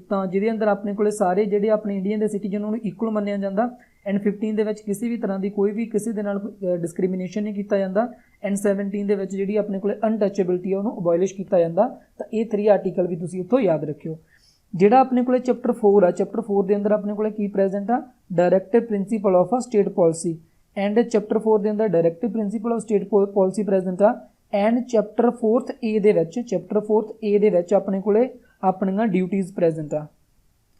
ਤਾਂ ਜਿਹਦੇ ਅੰਦਰ ਆਪਣੇ ਕੋਲੇ ਸਾਰੇ ਜਿਹੜੇ ਆਪਣੇ ਇੰਡੀਅਨ ਦੇ ਸਿਟੀਜ਼ਨ ਨੂੰ ਇਕੁਅਲ ਮੰਨਿਆ ਜਾਂਦਾ। ਐਂਡ 15 ਦੇ ਵਿੱਚ ਕਿਸੇ ਵੀ ਤਰ੍ਹਾਂ ਦੀ ਕੋਈ ਵੀ ਕਿਸੇ ਦੇ ਨਾਲ ਡਿਸਕ੍ਰਿਮੀਨੇਸ਼ਨ ਨਹੀਂ ਕੀਤਾ ਜਾਂਦਾ। ਐਂਡ 17 ਦੇ ਵਿੱਚ ਜਿਹੜੀ ਆਪਣੇ ਕੋਲੇ ਅਨਟੱਚੇਬਿਲਟੀ ਹੈ ਉਹਨੂੰ ਅਬੋਲਿਸ਼ ਕੀਤਾ ਜਾਂਦਾ। ਤਾਂ ਇਹ 3 ਆਰਟੀਕਲ ਵੀ ਤੁਸੀਂ ਇੱਥੋਂ ਯਾਦ ਰੱਖਿਓ। ਜਿਹੜਾ ਆਪਣੇ ਕੋਲੇ ਚੈਪਟਰ 4 ਆ, ਚੈਪਟਰ 4 ਦੇ ਅੰਦਰ ਆਪਣੇ ਕੋਲੇ ਕੀ ਪ੍ਰੈਜ਼ੈਂਟ ਆ, directive principle of a state policy. And chapter 4 ਦੇ ਅੰਦਰ directive principle of state policy present ਆ। ਐਂਡ ਚੈਪਟਰ 4th A ਦੇ ਵਿੱਚ ਆਪਣੇ ਕੋਲੇ ਆਪਣੀਆਂ ਡਿਊਟੀਜ਼ ਪ੍ਰੈਜ਼ੈਂਟ ਆ,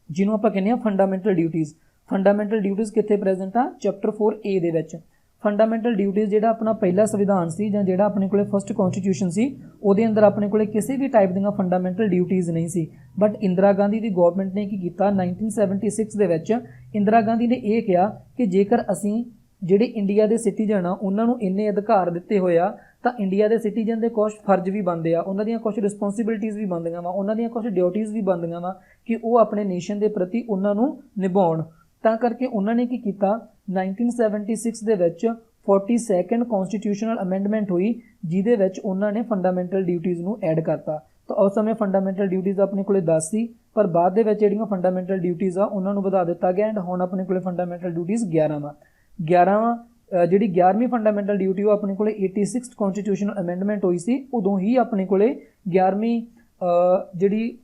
ਜਿਹਨੂੰ ਆਪਾਂ ਕਹਿੰਦੇ ਆ ਫੰਡਾਮੈਂਟਲ ਡਿਊਟੀਜ਼। ਫੰਡਾਮੈਂਟਲ ਡਿਊਟੀਜ਼ ਕਿੱਥੇ ਪ੍ਰੈਜ਼ੈਂਟ ਆ, ਚੈਪਟਰ 4A ਦੇ ਵਿੱਚ। ਫੰਡਾਮੈਂਟਲ ਡਿਊਟੀਜ਼ ਜਿਹੜਾ ਆਪਣਾ ਪਹਿਲਾ ਸੰਵਿਧਾਨ ਸੀ ਜਾਂ ਜਿਹੜਾ ਆਪਣੇ ਕੋਲੇ ਫਸਟ ਕੌਨਸਟੀਟਿਊਸ਼ਨ ਸੀ, ਉਹਦੇ ਅੰਦਰ ਆਪਣੇ ਕੋਲੇ ਕਿਸੇ ਵੀ ਟਾਈਪ ਦੀਆਂ ਫੰਡਾਮੈਂਟਲ ਡਿਊਟੀਜ਼ ਨਹੀਂ ਸੀ। But Indira Gandhi the government ਨੇ ਕੀ ਕੀਤਾ, 1976 ਦੇ ਵਿੱਚ ਇੰਦਰਾ ਗਾਂਧੀ ਨੇ ਇਹ ਕਿਹਾ ਕਿ ਜੇਕਰ ਅਸੀਂ ਜਿਹੜੇ ਇੰਡੀਆ ਦੇ ਸਿਟੀਜ਼ਨ ਆ ਉਹਨਾਂ ਨੂੰ ਇੰਨੇ ਅਧਿਕਾਰ ਦਿੱਤੇ ਹੋਏ ਆ, ਤਾਂ ਇੰਡੀਆ ਦੇ ਸਿਟੀਜ਼ਨ ਦੇ ਕੁਛ ਫਰਜ਼ ਵੀ ਬਣਦੇ ਆ, ਉਹਨਾਂ ਦੀਆਂ ਕੁਛ ਰਿਸਪੌਂਸਿਬਿਲਿਟੀਜ਼ ਵੀ ਬਣਦੀਆਂ ਵਾ, ਉਹਨਾਂ ਦੀਆਂ ਕੁਛ ਡਿਊਟੀਜ਼ ਵੀ ਬਣਦੀਆਂ ਵਾ ਕਿ ਉਹ ਆਪਣੇ ਨੇਸ਼ਨ ਦੇ ਪ੍ਰਤੀ ਉਹਨਾਂ ਨੂੰ ਨਿਭਾਉਣ। ਤਾਂ ਕਰਕੇ ਉਹਨਾਂ ਨੇ ਕੀ ਕੀਤਾ, 1976 ਦੇ ਵਿੱਚ 42nd ਕੌਨਸਟੀਟਿਊਸ਼ਨਲ ਅਮੈਂਡਮੈਂਟ ਹੋਈ, ਜਿਹਦੇ ਵਿੱਚ ਉਹਨਾਂ ਨੇ ਫੰਡਾਮੈਂਟਲ ਡਿਊਟੀਜ਼ ਨੂੰ ਐਡ ਕਰਤਾ। ਤਾਂ ਉਸ ਸਮੇਂ ਫੰਡਾਮੈਂਟਲ ਡਿਊਟੀਜ਼ ਆਪਣੇ ਕੋਲੇ 10 ਸੀ, ਪਰ ਬਾਅਦ ਦੇ ਵਿੱਚ ਜਿਹੜੀਆਂ ਫੰਡਾਮੈਂਟਲ ਡਿਊਟੀਜ਼ ਆ ਉਹਨਾਂ ਨੂੰ ਵਧਾ ਦਿੱਤਾ ਗਿਆ। ਐਂਡ ਹੁਣ ਆਪਣੇ ਕੋਲੇ ਫੰਡਾਮੈਂਟਲ ਡਿਊਟੀਜ਼ 11 ਵਾ। ਜਿਹੜੀ 11ਵੀਂ ਫੰਡਾਮੈਂਟਲ ਡਿਊਟੀ ਉਹ ਆਪਣੇ ਕੋਲੇ 86th ਕੌਨਸਟੀਟਿਊਸ਼ਨਲ ਅਮੈਂਡਮੈਂਟ ਹੋਈ ਸੀ, ਉਦੋਂ ਹੀ ਆਪਣੇ ਕੋਲੇ 11ਵੀਂ ਜਿਹੜੀ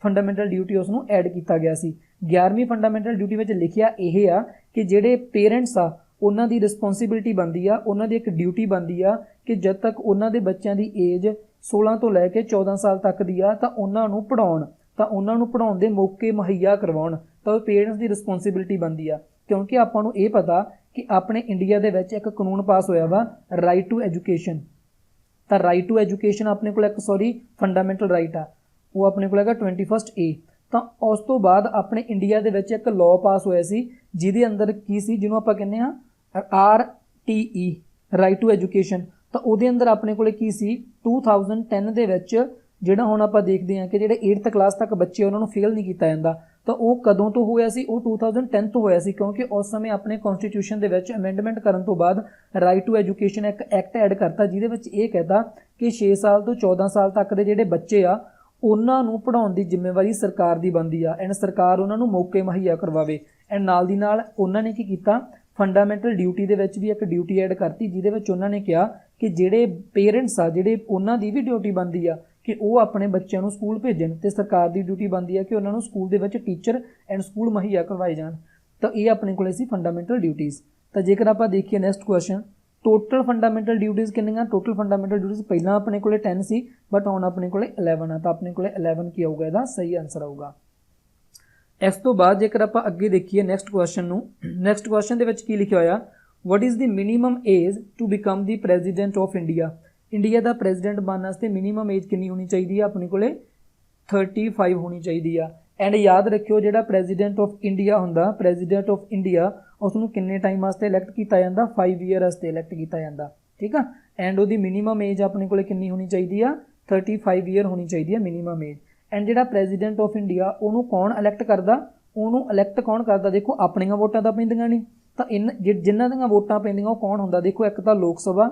ਫੰਡਾਮੈਂਟਲ ਡਿਊਟੀ ਉਸ ਨੂੰ ਐਡ ਕੀਤਾ ਗਿਆ ਸੀ। 11ਵੀਂ ਫੰਡਾਮੈਂਟਲ ਡਿਊਟੀ ਵਿੱਚ ਲਿਖਿਆ ਇਹ ਆ ਕਿ ਜਿਹੜੇ ਪੇਰੈਂਟਸ ਆ ਉਹਨਾਂ ਦੀ ਰਿਸਪੌਂਸਿਬਿਲਿਟੀ ਬਣਦੀ ਆ, ਉਹਨਾਂ ਦੀ ਇੱਕ ਡਿਊਟੀ ਬਣਦੀ ਆ ਕਿ ਜਦ ਤੱਕ ਉਹਨਾਂ ਦੇ ਬੱਚਿਆਂ ਦੀ ਏਜ 16 ਤੋਂ ਲੈ ਕੇ 14 ਸਾਲ ਤੱਕ ਦੀ ਆ ਤਾਂ ਉਹਨਾਂ ਨੂੰ ਪੜ੍ਹਾਉਣ, ਤਾਂ ਉਹਨਾਂ ਨੂੰ ਪੜ੍ਹਾਉਣ ਦੇ ਮੌਕੇ ਮੁਹੱਈਆ ਕਰਵਾਉਣ। ਤਾਂ ਉਹ ਪੇਰੈਂਟਸ ਦੀ ਰਿਸਪੌਂਸਿਬਿਲਿਟੀ ਬਣਦੀ ਆ, ਕਿਉਂਕਿ ਆਪਾਂ ਨੂੰ ਇਹ ਪਤਾ ਕਿ ਆਪਣੇ ਇੰਡੀਆ ਦੇ ਵਿੱਚ ਇੱਕ ਕਾਨੂੰਨ ਪਾਸ ਹੋਇਆ ਵਾ ਰਾਈਟ ਟੂ ਐਜੂਕੇਸ਼ਨ। ਤਾਂ ਰਾਈਟ ਟੂ ਐਜੂਕੇਸ਼ਨ ਆਪਣੇ ਕੋਲ ਇੱਕ ਫੰਡਾਮੈਂਟਲ ਰਾਈਟ ਆ, ਉਹ ਆਪਣੇ ਕੋਲ ਹੈਗਾ 21st A। ਤਾਂ ਉਸ ਤੋਂ ਬਾਅਦ ਆਪਣੇ ਇੰਡੀਆ ਦੇ ਵਿੱਚ ਇੱਕ ਲਾਅ ਪਾਸ ਹੋਇਆ ਸੀ ਜਿਹਦੇ ਅੰਦਰ ਕੀ ਸੀ, ਜਿਹਨੂੰ ਆਪਾਂ ਕਹਿੰਦੇ ਆ RTE ਰਾਈਟ ਟੂ ਐਜੂਕੇਸ਼ਨ। ਤਾਂ ਉਹਦੇ ਅੰਦਰ ਆਪਣੇ ਕੋਲੇ ਕੀ ਸੀ, 2010 ਦੇ ਵਿੱਚ ਜਿਹੜਾ ਹੁਣ ਆਪਾਂ ਦੇਖਦੇ ਹਾਂ ਕਿ ਜਿਹੜੇ 8th ਕਲਾਸ ਤੱਕ ਬੱਚੇ ਉਹਨਾਂ ਨੂੰ ਫੇਲ ਨਹੀਂ ਕੀਤਾ ਜਾਂਦਾ। ਤਾਂ ਉਹ ਕਦੋਂ ਤੋਂ ਹੋਇਆ ਸੀ, ਉਹ 2010 ਤੋਂ ਹੋਇਆ ਸੀ, ਕਿਉਂਕਿ ਉਸ ਸਮੇਂ ਆਪਣੇ ਕੌਨਸਟੀਟਿਊਸ਼ਨ ਦੇ ਵਿੱਚ ਅਮੈਂਡਮੈਂਟ ਕਰਨ ਤੋਂ ਬਾਅਦ ਰਾਈਟ ਟੂ ਐਜੂਕੇਸ਼ਨ ਇੱਕ ਐਕਟ ਐਡ ਕਰਤਾ, ਜਿਹਦੇ ਵਿੱਚ ਇਹ ਕਹਿੰਦਾ ਕਿ 6 ਸਾਲ ਤੋਂ 14 ਸਾਲ ਤੱਕ ਦੇ ਜਿਹੜੇ ਬੱਚੇ ਆ ਉਹਨਾਂ ਨੂੰ ਪੜ੍ਹਾਉਣ ਦੀ ਜ਼ਿੰਮੇਵਾਰੀ ਸਰਕਾਰ ਦੀ ਬਣਦੀ ਆ। ਐਂਡ ਸਰਕਾਰ ਉਹਨਾਂ ਨੂੰ ਮੌਕੇ ਮੁਹੱਈਆ ਕਰਵਾਵੇ। ਐਂਡ ਨਾਲ ਦੀ ਨਾਲ ਉਹਨਾਂ ਨੇ ਕੀ ਕੀਤਾ, ਫੰਡਾਮੈਂਟਲ ਡਿਊਟੀ ਦੇ ਵਿੱਚ ਵੀ ਇੱਕ ਡਿਊਟੀ ਐਡ ਕਰਤੀ, ਜਿਹਦੇ ਵਿੱਚ ਉਹਨਾਂ ਨੇ ਕਿਹਾ ਕਿ ਜਿਹੜੇ ਪੇਰੈਂਟਸ ਆ ਜਿਹੜੇ ਉਹਨਾਂ ਦੀ ਵੀ ਡਿਊਟੀ ਬਣਦੀ ਆ ਕਿ ਉਹ ਆਪਣੇ ਬੱਚਿਆਂ ਨੂੰ ਸਕੂਲ ਭੇਜਣ, ਤੇ ਸਰਕਾਰ ਦੀ ਡਿਊਟੀ ਬਣਦੀ ਆ ਕਿ ਉਹਨਾਂ ਨੂੰ ਸਕੂਲ ਦੇ ਵਿੱਚ ਟੀਚਰ ਐਂਡ ਸਕੂਲ ਮੁਹੱਈਆ ਕਰਵਾਏ ਜਾਣ। ਤਾਂ ਇਹ ਆਪਣੇ ਕੋਲੇ ਸੀ ਫੰਡਾਮੈਂਟਲ ਡਿਊਟੀਜ਼। ਤਾਂ ਜੇਕਰ ਆਪਾਂ ਦੇਖੀਏ next question, total fundamental duties ਕਿੰਨੀਆਂ, ਟੋਟਲ ਫੰਡਾਮੈਂਟਲ ਡਿਊਟੀਜ਼ ਪਹਿਲਾਂ ਆਪਣੇ ਕੋਲੇ 10 ਸੀ, ਬਟ ਹੁਣ ਆਪਣੇ ਕੋਲੇ 11 ਆ। ਤਾਂ ਆਪਣੇ ਕੋਲੇ 11 ਕੀ ਆਊਗਾ, ਇਹਦਾ ਸਹੀ ਆਨਸਰ ਆਊਗਾ। ਇਸ ਤੋਂ ਬਾਅਦ ਜੇਕਰ ਆਪਾਂ ਅੱਗੇ ਦੇਖੀਏ ਨੈਕਸਟ ਕੁਐਸਚਨ ਨੂੰ, ਨੈਕਸਟ ਕੁਐਸਚਨ ਦੇ ਵਿੱਚ ਕੀ ਲਿਖਿਆ ਹੋਇਆ, what is the minimum age to become the president of India. India ਦਾ ਪ੍ਰੈਜ਼ੀਡੈਂਟ ਬਣਨ ਵਾਸਤੇ ਮਿਨੀਮਮ ਏਜ ਕਿੰਨੀ ਹੋਣੀ ਚਾਹੀਦੀ ਆ, ਆਪਣੇ ਕੋਲੇ 35 ਹੋਣੀ ਚਾਹੀਦੀ ਆ। ਐਂਡ ਯਾਦ ਰੱਖਿਓ ਜਿਹੜਾ ਪ੍ਰੈਜ਼ੀਡੈਂਟ ਆਫ ਇੰਡੀਆ ਹੁੰਦਾ, ਪ੍ਰੈਜ਼ੀਡੈਂਟ ਆਫ ਇੰਡੀਆ ਉਸ ਨੂੰ ਕਿੰਨੇ ਟਾਈਮ ਵਾਸਤੇ ਇਲੈਕਟ ਕੀਤਾ ਜਾਂਦਾ, 5 ਈਅਰ ਵਾਸਤੇ ਇਲੈਕਟ ਕੀਤਾ ਜਾਂਦਾ, ਠੀਕ ਆ। ਐਂਡ ਉਹਦੀ ਮਿਨੀਮਮ ਏਜ ਆਪਣੇ ਕੋਲੇ ਕਿੰਨੀ ਹੋਣੀ ਚਾਹੀਦੀ ਆ, 35 ਈਅਰ ਹੋਣੀ ਚਾਹੀਦੀ ਆ ਮਿਨੀਮਮ ਏਜ। ਐਂਡ ਜਿਹੜਾ ਪ੍ਰੈਜ਼ੀਡੈਂਟ ਆਫ ਇੰਡੀਆ ਉਹਨੂੰ ਕੌਣ ਇਲੈਕਟ ਕਰਦਾ, ਉਹਨੂੰ ਇਲੈਕਟ ਕੌਣ ਕਰਦਾ, ਦੇਖੋ ਆਪਣੀਆਂ ਵੋਟਾਂ ਤਾਂ ਪੈਂਦੀਆਂ ਨਹੀਂ, ਤਾਂ ਜਿਨ੍ਹਾਂ ਦੀਆਂ ਵੋਟਾਂ ਪੈਂਦੀਆਂ ਉਹ ਕੌਣ ਹੁੰਦਾ, ਦੇਖੋ ਇੱਕ ਤਾਂ ਲੋਕ ਸਭਾ,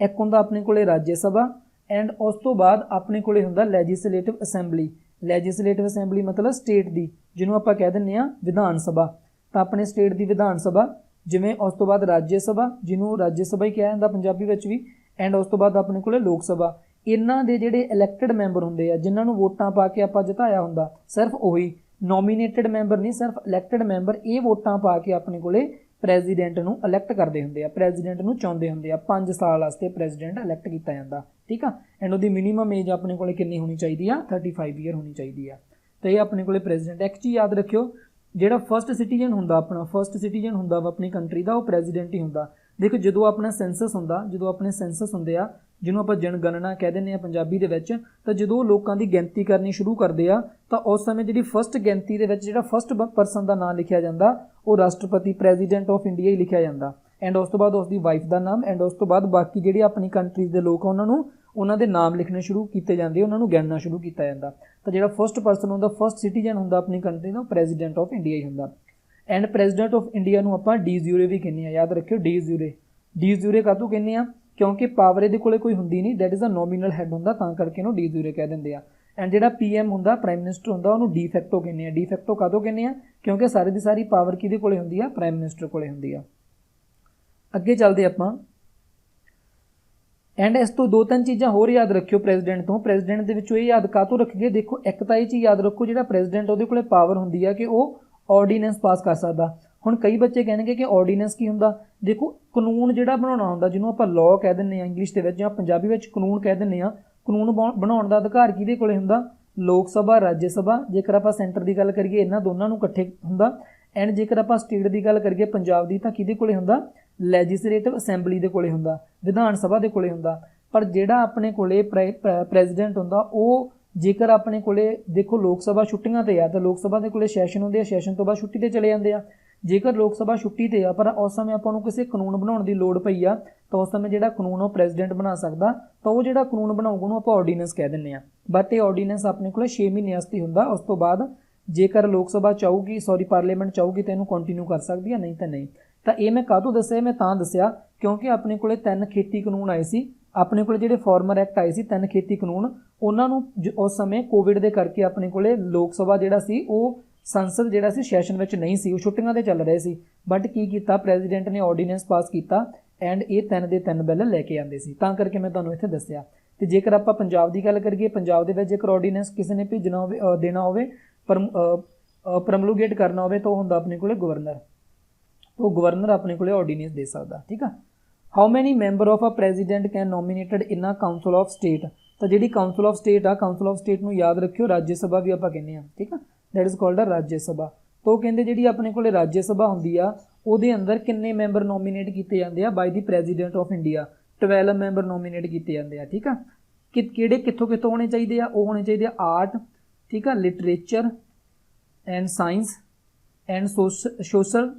ਇੱਕ ਹੁੰਦਾ ਆਪਣੇ ਕੋਲੇ ਰਾਜ ਸਭਾ, ਐਂਡ ਉਸ ਤੋਂ ਬਾਅਦ ਆਪਣੇ ਕੋਲੇ ਹੁੰਦਾ ਲੈਜਿਸਲੇਟਿਵ ਅਸੈਂਬਲੀ। ਲੈਜਿਸਲੇਟਿਵ ਅਸੈਂਬਲੀ ਮਤਲਬ ਸਟੇਟ ਦੀ, ਜਿਹਨੂੰ ਆਪਾਂ ਕਹਿ ਦਿੰਦੇ ਆ ਵਿਧਾਨ ਸਭਾ। ਤਾਂ ਆਪਣੇ ਸਟੇਟ ਦੀ ਵਿਧਾਨ ਸਭਾ, ਜਿਵੇਂ ਉਸ ਤੋਂ ਬਾਅਦ ਰਾਜ ਸਭਾ, ਜਿਹਨੂੰ ਰਾਜ ਸਭਾ ਹੀ ਕਿਹਾ ਜਾਂਦਾ ਪੰਜਾਬੀ ਵਿੱਚ ਵੀ, ਐਂਡ ਉਸ ਤੋਂ ਬਾਅਦ ਆਪਣੇ ਕੋਲੇ ਲੋਕ ਸਭਾ। ਇਹਨਾਂ ਦੇ ਜਿਹੜੇ ਇਲੈਕਟਡ ਮੈਂਬਰ ਹੁੰਦੇ ਆ, ਜਿਨ੍ਹਾਂ ਨੂੰ ਵੋਟਾਂ ਪਾ ਕੇ ਆਪਾਂ ਜਿਤਾਇਆ ਹੁੰਦਾ, ਸਿਰਫ ਉਹੀ, ਨੋਮੀਨੇਟਡ ਮੈਂਬਰ ਨਹੀਂ, ਸਿਰਫ ਇਲੈਕਟਡ ਮੈਂਬਰ, ਇਹ ਵੋਟਾਂ ਪਾ ਕੇ ਆਪਣੇ ਕੋਲੇ ਪ੍ਰੈਜ਼ੀਡੈਂਟ ਨੂੰ ਇਲੈਕਟ ਕਰਦੇ ਹੁੰਦੇ ਆ, ਪ੍ਰੈਜ਼ੀਡੈਂਟ ਨੂੰ ਚਾਹੁੰਦੇ ਹੁੰਦੇ ਆ। 5 ਸਾਲ ਵਾਸਤੇ ਪ੍ਰੈਜ਼ੀਡੈਂਟ ਇਲੈਕਟ ਕੀਤਾ ਜਾਂਦਾ, ਠੀਕ ਆ। ਐਂਡ ਉਹਦੀ ਮਿਨੀਮਮ ਏਜ ਆਪਣੇ ਕੋਲੇ ਕਿੰਨੀ ਹੋਣੀ ਚਾਹੀਦੀ ਆ, 35 ਈਅਰ ਹੋਣੀ ਚਾਹੀਦੀ ਆ। ਤਾਂ ਇਹ ਆਪਣੇ ਕੋਲੇ ਪ੍ਰੈਜ਼ੀਡੈਂਟ। ਇੱਕ ਚੀਜ਼ ਯਾਦ ਰੱਖਿਓ, ਜਿਹੜਾ ਫਸਟ ਸਿਟੀਜ਼ਨ ਹੁੰਦਾ ਆਪਣਾ, ਫਸਟ ਸਿਟੀਜ਼ਨ ਹੁੰਦਾ ਵਾ ਆਪਣੀ ਕੰਟਰੀ ਦਾ, ਉਹ ਪ੍ਰੈਜ਼ੀਡੈਂਟ ਹੀ ਹੁੰਦਾ। ਦੇਖੋ ਜਦੋਂ ਆਪਣਾ ਸੈਂਸਸ ਹੁੰਦਾ, ਜਦੋਂ ਆਪਣੇ ਸੈਂਸਸ ਹੁੰਦੇ ਆ, ਜਿਹਨੂੰ ਆਪਾਂ ਜਨਗਣਨਾ ਕਹਿ ਦਿੰਦੇ ਆ ਪੰਜਾਬੀ ਦੇ ਵਿੱਚ, ਤਾਂ ਜਦੋਂ ਲੋਕਾਂ ਦੀ ਗਿਣਤੀ ਕਰਨੀ ਸ਼ੁਰੂ ਕਰਦੇ ਆ, ਤਾਂ ਉਸ ਸਮੇਂ ਜਿਹੜੀ ਫਸਟ ਗਿਣਤੀ ਦੇ ਵਿੱਚ ਜਿਹੜਾ ਫਸਟ ਪਰਸਨ ਦਾ ਨਾਮ ਲਿਖਿਆ ਜਾਂਦਾ, ਉਹ ਰਾਸ਼ਟਰਪਤੀ, ਪ੍ਰੈਜ਼ੀਡੈਂਟ ਆਫ ਇੰਡੀਆ ਹੀ ਲਿਖਿਆ ਜਾਂਦਾ। ਐਂਡ ਉਸ ਤੋਂ ਬਾਅਦ ਉਸ ਦੀ ਵਾਈਫ ਦਾ ਨਾਮ, ਐਂਡ ਉਸ ਤੋਂ ਬਾਅਦ ਬਾਕੀ ਜਿਹੜੀ ਆਪਣੀ ਕੰਟਰੀਜ਼ ਦੇ ਲੋਕ ਆ ਉਹਨਾਂ ਨੂੰ ਉਹਨਾਂ ਦੇ ਨਾਮ ਲਿਖਣੇ ਸ਼ੁਰੂ ਕੀਤੇ ਜਾਂਦੇ, ਉਹਨਾਂ ਨੂੰ ਗਿਣਨਾ ਸ਼ੁਰੂ ਕੀਤਾ ਜਾਂਦਾ। ਤਾਂ ਜਿਹੜਾ ਫਸਟ ਪਰਸਨ ਹੁੰਦਾ, ਫਸਟ ਸਿਟੀਜ਼ਨ ਹੁੰਦਾ ਆਪਣੀ ਕੰਟਰੀ ਦਾ, ਉਹ ਪ੍ਰੈਜ਼ੀਡੈਂਟ ਆਫ ਇੰਡੀਆ ਹੀ ਹੁੰਦਾ। ਐਂਡ ਪ੍ਰੈਜ਼ੀਡੈਂਟ ਆਫ ਇੰਡੀਆ ਨੂੰ ਆਪਾਂ ਡੀ ਜ਼ਿਊਰੇ ਵੀ ਕਹਿੰਦੇ ਆ, ਯਾਦ ਰੱਖਿਓ ਡੀ ਜ਼ਿਊਰੇ। ਡੀ ਜ਼ਿਊਰੇ ਕਾਹਤੋਂ ਕਹਿੰਦੇ ਆ, ਕਿਉਂਕਿ ਪਾਵਰ ਇਹਦੇ ਕੋਲੇ ਕੋਈ ਹੁੰਦੀ ਨਹੀਂ, that is a nominal head ਹੁੰਦਾ, ਤਾਂ ਕਰਕੇ ਇਹਨੂੰ ਡੀ ਜ਼ਿਊਰੇ ਕਹਿ ਦਿੰਦੇ ਆ। एंड जिहड़ा PM हुंदा प्राइम मिनिस्टर हुंदा उहनूं डी फैक्टो कहने आ। डी फैक्टो काहतों कहने आ क्योंकि सारी दी सारी पावर किहदे कोले हुंदी आ, प्राइम मिनिस्टर कोले हुंदी आ। अगे चलदे आपां एंड इस तो दो तीन चीज़ां होर याद रखियो प्रेजिडेंट तो। प्रेजिडेंट दे विचों ये याद काहतों रखिए, देखो एक तो ये चीज़ याद रखो जिहड़ा प्रेजिडेंट उहदे कोले पावर हुंदी आ कि वह ऑर्डीनेंस पास कर सकदा। हुण कई बच्चे कहणगे कि ऑर्डीनेंस की हुंदा, देखो कानून जिहड़ा बनाउणा हुंदा जिहनूं आपां लॉ कह दिंदे आ इंग्लिश दे विच जां पंजाबी विच कानून कह दिंदे आ, कानून बनाउण दा अधिकार किहदे कोले हुंदा, लोक सभा राज्य सभा। जेकर आपां सेंटर की गल करिए इन्हां दोनां नूं इकट्ठे हुंदा। एंड जेकर आपां स्टेट की गल करिए पंजाब की, तां किहदे कोले हुंदा, लैजिसलेटिव असैंबली दे कोले हुंदा, विधान सभा दे कोले हुंदा। पर जिहड़ा अपने कोले प्रेजिडेंट हुंदा वो जेकर अपने कोले देखो लोक सभा छुट्टियां ते आ, तो लोक सभा दे कोले सैशन हुंदे आ, सैशन तो बाद छुट्टी ते चले जांदे आ। जेकर लोक सभा छुट्टी ते आ पर उस समय आपां नूं किसी कानून बनाउण दी लोड़ पई आ, तो उस समय जिहड़ा कानून वो प्रेजिडेंट बना सकदा, तो वो जिहड़ा कानून बनाऊगा उहनूं आपां ऑर्डीनेंस कह दिंदे आ। बट ये ऑर्डीनेंस अपने कोले 6 महीने वास्ते हुंदा। उस तो बाद जेकर लोक सभा चाहूगी पार्लीमेंट चाहूगी तो इहनूं कंटिन्यू कर सकदी है, नहीं तो नहीं। तो ये मैं काहतों दस्सिआ, मैं तां दस्सिआ क्योंकि अपने कोले 3 खेती कानून आए सी, अपने कोले जिहड़े फॉर्मर एक्ट आए सी 3 खेती कानून, उन्हां नूं उस समय कोविड दे करके अपने कोले लोक सभा जिहड़ा सी वो संसद जिहड़ा सी सैशन विच नहीं सी, वो छुट्टियां ते चल रहे सी। बट की कीता प्रेजिडेंट ने ऑर्डीनेंस पास कीता एंड ये 3 दे 3 बिल लैके आंदे सी, तां करके मैं तुहानूं इत्थे दस्सिआ। ते जेकर आपां पंजाब की गल करिए, पंजाब दे विच जेकर ऑर्डीनेंस किसी ने भेजना होवे देना होवे प्रमलूगेट करना होवे तो हुंदा अपने कोले गवर्नर, तो गवर्नर अपने कोले ऑर्डीनेंस दे सकदा। ठीक है। How many member of a president can nominated in a council of state, तो जिहड़ी काउंसल ऑफ स्टेट आ, काउंसल ऑफ स्टेट नूं याद रखियो राज्य सभा भी आपां कहने आ। ठीक है, दैट इज़ कॉल्ड अ राज्य सभा। तो कहंदे जिहड़ी अपने कोले राज्य सभा हुंदी आ ਉਹਦੇ अंदर किन्ने मैंबर नॉमीनेट किए जाते हैं by the president of India, 12 member nominate किए जाते हैं। ठीक है, किहड़े कित्थों कित्थों होने चाहिए आ, वो होने चाहिए आर्ट, ठीक है, literature and science and social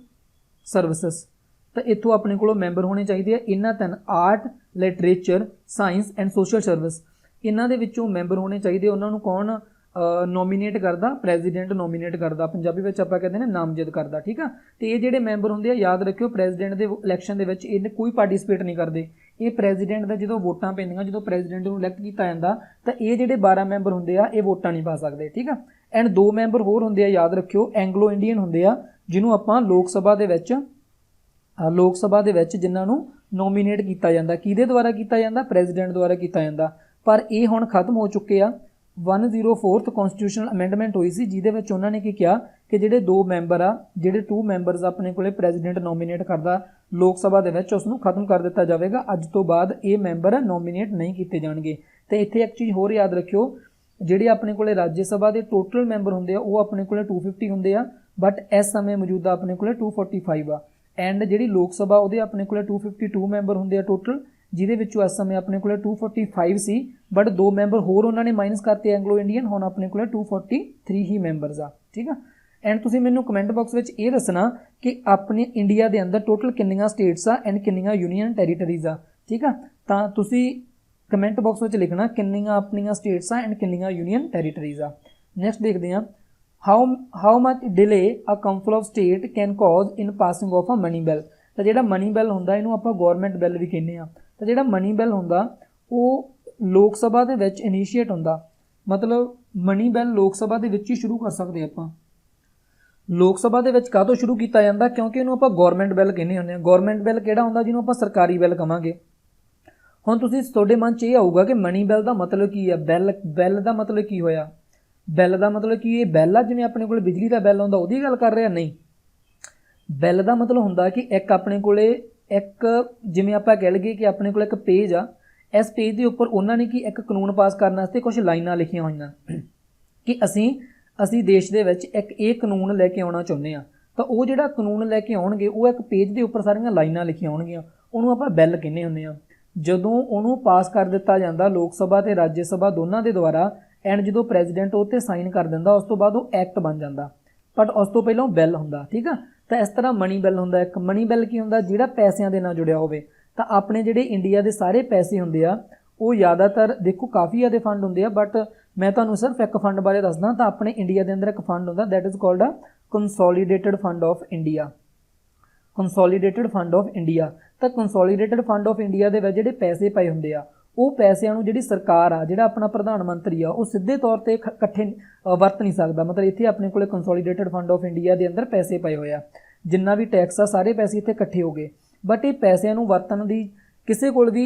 services. तो इत्थों अपने को मैंबर होने चाहिए इन्हां 3 art, literature, science and social service, इन्हां दे विचों मैंबर होने चाहिए। उन्होंने कौन नॉमीनेट करदा, प्रेजिडेंट नॉमीनेट करदा, पंजाबी विच आपां कहंदे ने नामजद करदा। ठीक है, तो ये जिहड़े मैंबर हुंदे आ याद रखियो प्रेजिडेंट दे इलैक्शन दे विच इहने कोई पार्टिसिपेट नहीं करदे। ये प्रेजिडेंट दा जदों वोटां पैंदियां, जदों प्रेजिडेंट नूं इलैक्ट कीता जांदा तां ये जिहड़े 12 मैंबर हुंदे आ ये वोटां नहीं पा सकदे। ठीक है, एंड 2 मैंबर होर हुंदे आ याद रखियो एंगलो इंडियन हुंदे आ, जिन्हों आपां लोक सभा दे विच जिन्हां नूं नॉमीनेट कीता जांदा, किहदे द्वारा कीता जांदा, प्रेजिडेंट द्वारा कीता जांदा। पर ये हुण खत्म हो चुके आ। 104th कॉन्स्टिट्यूशनल अमेंडमेंट हुई सी जिहदे विच उन्हां ने की किया कि जिहड़े 2 मैंबर आ, जिहड़े 2 मैंबरस अपने कोले प्रेजिडेंट नॉमीनेट करदा लोक सभा दे विच उसनूं खत्म कर दिता जाएगा। अज तो बाद ये मैंबर नॉमीनेट नहीं किए जाणगे। तो इत्थे एक चीज़ होर याद रखियो, जिहड़े अपने कोले राज्य सभा के टोटल मैंबर हुंदे आ वो अपने कोले 250 हुंदे आ, बट इस समय मौजूदा अपने कोले 245 आ। एंड जिहड़ी लोक सभा उहदे अपने कोले 252 मैंबर हुंदे आ टोटल, जिहदे विचों इस समय अपने कोले 245 सी, बट 2 मैंबर होर उन्होंने माइनस करते एंगलो इंडियन, हुण अपने कोले 243 ही मैंबरस आ। ठीक है, एंड तुसीं मैनूं कमेंट बॉक्स विच ये दसना कि अपने इंडिया के अंदर टोटल किन्नियां स्टेट्स आ एंड किन्नियां यूनीयन टैरीटरीज आ। ठीक है, तां तुसीं कमेंट बॉक्स विच लिखना किन्नियां अपनियां स्टेट्स आ एंड किन्नियां यूनीयन टैरीटरीज आ। नैक्सट देखते हैं, how much delay a council of state can cause in passing of a money bill. तो जिहड़ा मनी बिल हुंदा इहनूं आपां गौरमेंट बिल भी कहने आ। तो जिहड़ा मनी बिल हुंदा वो लोक सभा दे विच इनीशिएट हुंदा, मतलब मनी बिल लोक सभा दे विच ही शुरू कर सकते आपां। लोक सभा दे विच काहतों शुरू किया जाता, क्योंकि इहनूं आपां गौरमेंट बिल कहने हुंदे आ। गौरमेंट बिल किहड़ा हुंदा जिहनूं आपां सरकारी बिल कहांगे। हुण तुसीं तुहाडे मन च ये आऊगा कि मनी बिल दा मतलब की है, बिल दा मतलब की होया, बिल दा मतलब कि ये बिल आ जिवें अपने कोल बिजली दा बिल आउंदा उहदी गल कर रहे आ, नहीं। बिल दा मतलब हुंदा कि एक अपने कोले एक जिवें आपां कह लईए कि अपने कोल एक पेज आ, इस पेज के उपर उन्होंने की एक कानून पास करने वास्ते कुछ लाइनां लिखियां होईयां कि असी देश दे विच एक ये कानून लैके आउणा चाहुंदे आ। तो वो जिहड़ा कानून लैके आउणगे वो एक पेज के उपर सारियां लाइनां लिखियां होणगीਆਂ, उहनूं आपां बिल कहने हुंदे आ। जदों उहनूं पास कर दिता जांदा लोक सभा ते राज्य सभा दोनां दे द्वारा, एंड जदों प्रेजिडेंट उह ते साइन कर दिंदा उस तो बाद वो एक्ट बन जांदा, बट उस तो पहलों बिल हुंदा। ठीक है, तो इस तरह मनी बिल हुंदा। एक मनी बिल की हुंदा जिहड़ा पैसिਆਂ ਦੇ ਨਾਲ जुड़िया होवे। तो अपने जिहड़े इंडिया के सारे पैसे हुंदे आ वो ज़्यादातर देखो काफ़ी ज़्यादा फंड हुंदे आ, बट मैं तुहानूं सिर्फ एक फंड बारे दसदा। तो अपने इंडिया के अंदर एक फंड हुंदा that is called a consolidated fund of India. Consolidated fund of India. तो कंसोलीडेटेड फंड ऑफ इंडिया के जिहड़े पैसे पए हुंदे आ ਉਹ ਪੈਸਿਆਂ ਨੂੰ ਜਿਹੜੀ ਸਰਕਾਰ ਆ, ਜਿਹੜਾ ਆਪਣਾ ਪ੍ਰਧਾਨ ਮੰਤਰੀ ਆ, ਉਹ ਸਿੱਧੇ ਤੌਰ ਤੇ ਇਕੱਠੇ ਵਰਤ ਨਹੀਂ ਸਕਦਾ। ਮਤਲਬ ਇੱਥੇ ਆਪਣੇ ਕੋਲੇ ਕੰਸੋਲੀਡੇਟਡ ਫੰਡ ਆਫ ਇੰਡੀਆ ਦੇ ਅੰਦਰ ਪੈਸੇ ਪਏ ਹੋਏ ਆ, ਜਿੰਨਾ ਵੀ ਟੈਕਸ ਆ ਸਾਰੇ ਪੈਸੇ ਇੱਥੇ ਇਕੱਠੇ ਹੋ ਗਏ, ਬਟ ਇਹ ਪੈਸਿਆਂ ਨੂੰ ਵਰਤਣ ਦੀ ਕਿਸੇ ਕੋਲ ਵੀ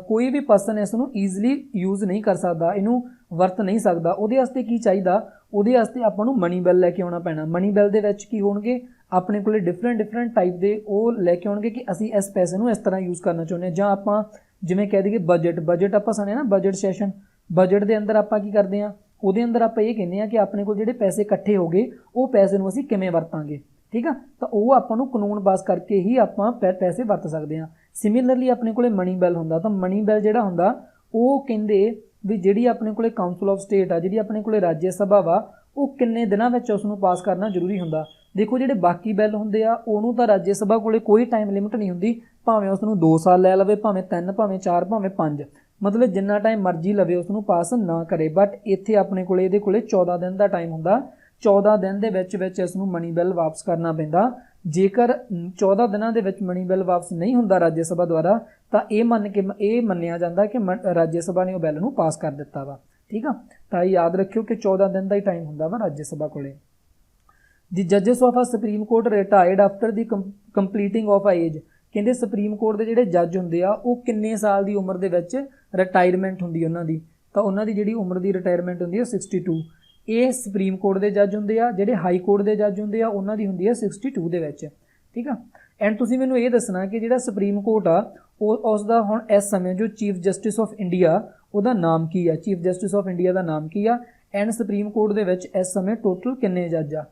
ਕੋਈ ਵੀ ਪਰਸਨ ਇਸ ਨੂੰ ਈਜ਼ੀਲੀ ਯੂਜ਼ ਨਹੀਂ ਕਰ ਸਕਦਾ, ਇਹਨੂੰ ਵਰਤ ਨਹੀਂ ਸਕਦਾ। ਉਹਦੇ ਵਾਸਤੇ ਕੀ ਚਾਹੀਦਾ? ਉਹਦੇ ਵਾਸਤੇ ਆਪਾਂ ਨੂੰ ਮਨੀ ਬਿੱਲ ਲੈ ਕੇ ਆਉਣਾ ਪੈਣਾ। ਮਨੀ ਬਿੱਲ ਦੇ ਵਿੱਚ ਕੀ ਹੋਣਗੇ? ਆਪਣੇ ਕੋਲੇ ਡਿਫਰੈਂਟ ਟਾਈਪ ਦੇ ਉਹ ਲੈ ਕੇ ਆਉਣਗੇ ਕਿ ਅਸੀਂ ਇਸ ਪੈਸੇ ਨੂੰ ਇਸ ਤਰ੍ਹਾਂ ਯੂਜ਼ ਕਰਨਾ ਚਾਹੁੰਦੇ ਹਾਂ। ਜਾਂ ਆਪਾਂ ਜਿਵੇਂ ਕਹਿ ਦਈਏ ਬਜਟ ਆਪਾਂ ਸੁਣਿਆ ਨਾ, ਬਜਟ ਸੈਸ਼ਨ, ਬਜਟ ਦੇ ਅੰਦਰ ਆਪਾਂ ਕੀ ਕਰਦੇ ਹਾਂ? ਉਹਦੇ ਅੰਦਰ ਆਪਾਂ ਇਹ ਕਹਿੰਦੇ ਹਾਂ ਕਿ ਆਪਣੇ ਕੋਲ ਜਿਹੜੇ ਪੈਸੇ ਇਕੱਠੇ ਹੋ ਗਏ, ਉਹ ਪੈਸੇ ਨੂੰ ਅਸੀਂ ਕਿਵੇਂ ਵਰਤਾਂਗੇ, ਠੀਕ ਆ। ਤਾਂ ਉਹ ਆਪਾਂ ਨੂੰ ਕਾਨੂੰਨ ਪਾਸ ਕਰਕੇ ਹੀ ਆਪਾਂ ਪੈਸੇ ਵਰਤ ਸਕਦੇ ਹਾਂ। ਸਿਮਿਲਰਲੀ ਆਪਣੇ ਕੋਲੇ ਮਨੀ ਬਿੱਲ ਹੁੰਦਾ, ਤਾਂ ਮਨੀ ਬਿੱਲ ਜਿਹੜਾ ਹੁੰਦਾ ਉਹ ਕਹਿੰਦੇ ਵੀ ਜਿਹੜੀ ਆਪਣੇ ਕੋਲੇ ਕਾਊਂਸਲ ਆਫ ਸਟੇਟ ਆ, ਜਿਹੜੀ ਆਪਣੇ ਕੋਲੇ ਰਾਜ ਸਭਾ ਵਾ, ਉਹ ਕਿੰਨੇ ਦਿਨਾਂ ਵਿੱਚ ਉਸ ਨੂੰ ਪਾਸ ਕਰਨਾ ਜ਼ਰੂਰੀ ਹੁੰਦਾ। ਦੇਖੋ ਜਿਹੜੇ ਬਾਕੀ ਬਿੱਲ ਹੁੰਦੇ ਆ ਉਹਨੂੰ ਤਾਂ ਰਾਜ ਸਭਾ ਕੋਲੇ ਕੋਈ ਟਾਈਮ ਲਿਮਿਟ ਨਹੀਂ ਹੁੰਦੀ, ਭਾਵੇਂ ਉਸ ਨੂੰ 2 ਸਾਲ ਲੈ ਲਵੇ, ਭਾਵੇਂ 3, ਭਾਵੇਂ 4, ਭਾਵੇਂ 5, ਮਤਲਬ ਜਿੰਨਾ ਟਾਈਮ ਮਰਜ਼ੀ ਲਵੇ ਉਸ ਨੂੰ ਪਾਸ ਨਾ ਕਰੇ। ਬਟ ਇੱਥੇ ਆਪਣੇ ਕੋਲੇ ਇਹਦੇ ਕੋਲੇ 14 ਦਿਨ ਦਾ ਟਾਈਮ ਹੁੰਦਾ। 14 ਦਿਨ ਦੇ ਵਿੱਚ ਇਸ ਨੂੰ ਮਨੀ ਬਿੱਲ ਵਾਪਸ ਕਰਨਾ ਪੈਂਦਾ। ਜੇਕਰ 14 ਦਿਨਾਂ ਦੇ ਵਿੱਚ ਮਨੀ ਬਿੱਲ ਵਾਪਸ ਨਹੀਂ ਹੁੰਦਾ ਰਾਜ ਸਭਾ ਦੁਆਰਾ, ਤਾਂ ਇਹ ਮੰਨਿਆ ਜਾਂਦਾ ਕਿ ਰਾਜ ਸਭਾ ਨੇ ਉਹ ਬਿੱਲ ਨੂੰ ਪਾਸ ਕਰ ਦਿੱਤਾ ਵਾ, ਠੀਕ ਆ। ਤਾਂ ਯਾਦ ਰੱਖਿਓ ਕਿ 14 ਦਿਨ ਦਾ ਹੀ ਟਾਈਮ ਹੁੰਦਾ ਵਾ ਰਾਜ ਸਭਾ ਕੋਲੇ। ਦੀ ਜੱਜਸ ਆਫ ਆ supreme court retired after the ਕੰਪਲੀਟਿੰਗ of ਆ ਏਜ, ਕਹਿੰਦੇ ਸੁਪਰੀਮ ਕੋਰਟ ਦੇ ਜਿਹੜੇ ਜੱਜ ਹੁੰਦੇ ਆ ਉਹ ਕਿੰਨੇ ਸਾਲ ਦੀ ਉਮਰ ਦੇ ਵਿੱਚ ਰਿਟਾਇਰਮੈਂਟ ਹੁੰਦੀ ਉਹਨਾਂ ਦੀ? ਤਾਂ ਉਹਨਾਂ ਦੀ ਜਿਹੜੀ ਉਮਰ ਦੀ ਰਿਟਾਇਰਮੈਂਟ ਹੁੰਦੀ ਹੈ 62। ਇਹ ਸੁਪਰੀਮ ਕੋਰਟ ਦੇ ਜੱਜ ਹੁੰਦੇ ਆ। ਜਿਹੜੇ ਹਾਈ ਕੋਰਟ ਦੇ ਜੱਜ ਹੁੰਦੇ ਆ ਉਹਨਾਂ ਦੀ ਹੁੰਦੀ ਹੈ 62 ਦੇ ਵਿੱਚ, ਠੀਕ ਆ। ਐਂਡ ਤੁਸੀਂ ਮੈਨੂੰ ਇਹ ਦੱਸਣਾ ਕਿ ਜਿਹੜਾ ਸੁਪਰੀਮ ਕੋਰਟ ਆ ਉਸ ਦਾ ਹੁਣ ਇਸ ਸਮੇਂ ਜੋ ਚੀਫ ਜਸਟਿਸ ਆਫ ਇੰਡੀਆ, ਉਹਦਾ ਨਾਮ ਕੀ ਆ? ਚੀਫ ਜਸਟਿਸ ਆਫ ਇੰਡੀਆ ਦਾ ਨਾਮ ਕੀ ਆ? ਐਂਡ ਸੁਪਰੀਮ ਕੋਰਟ ਦੇ ਵਿੱਚ ਇਸ ਸਮੇਂ ਟੋਟਲ ਕਿੰਨੇ ਜੱਜ ਆ?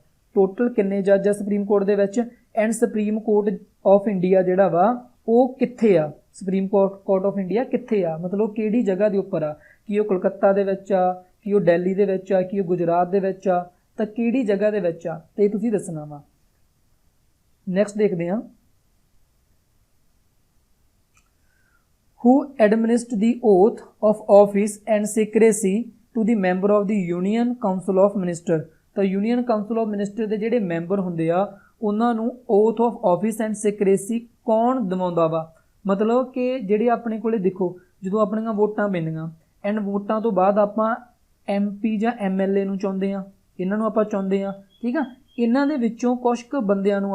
ਸੁਪਰੀਮ ਕੋਰਟ ਦੇ ਵਿੱਚ? And supreme court of India ਜਿਹੜਾ ਵਾ ਉਹ ਕਿੱਥੇ ਆ? ਸੁਪਰੀਮ ਕੋਰਟ ਆਫ ਇੰਡੀਆ ਕਿੱਥੇ ਆ? ਮਤਲਬ ਕਿਹੜੀ ਜਗ੍ਹਾ ਦੇ ਉੱਪਰ ਆ? ਕੀ ਉਹ ਕਲਕੱਤਾ ਦੇ ਵਿੱਚ ਆ, ਕੀ ਉਹ ਦਿੱਲੀ ਦੇ ਵਿੱਚ ਆ, ਕੀ ਉਹ ਗੁਜਰਾਤ ਦੇ ਵਿੱਚ ਆ, ਤਾਂ ਕਿਹੜੀ ਜਗ੍ਹਾ ਦੇ ਵਿੱਚ ਆ? ਤੇ ਇਹ ਤੁਸੀਂ ਦੱਸਣਾ ਵਾ। ਨੈਕਸਟ ਦੇਖਦੇ ਹਾਂ, who administered the oath of office and secrecy to the member of the Union Council of Minister। ਤਾਂ ਯੂਨੀਅਨ ਕਾਊਂਸਲ ਆਫ ਮਿਨਿਸਟਰ ਦੇ ਜਿਹੜੇ ਮੈਂਬਰ ਹੁੰਦੇ ਆ ਉਹਨਾਂ ਨੂੰ ਓਥ ਆਫ ਆਫਿਸ ਐਂਡ ਸਿਕਰੇਸੀ ਕੌਣ ਦਿਵਾਉਂਦਾ ਵਾ? ਮਤਲਬ ਕਿ ਜਿਹੜੇ ਆਪਣੇ ਕੋਲੇ ਦੇਖੋ ਜਦੋਂ ਆਪਣੀਆਂ ਵੋਟਾਂ ਪੈਂਦੀਆਂ ਐਂਡ ਵੋਟਾਂ ਤੋਂ ਬਾਅਦ ਆਪਾਂ MP ਜਾਂ MLA ਨੂੰ ਚੁਣਦੇ ਆ, ਇਹਨਾਂ ਨੂੰ ਆਪਾਂ ਚੁਣਦੇ ਆ, ਠੀਕ ਆ। ਇਹਨਾਂ ਦੇ ਵਿੱਚੋਂ ਕੁਛ ਕੁ ਬੰਦਿਆਂ ਨੂੰ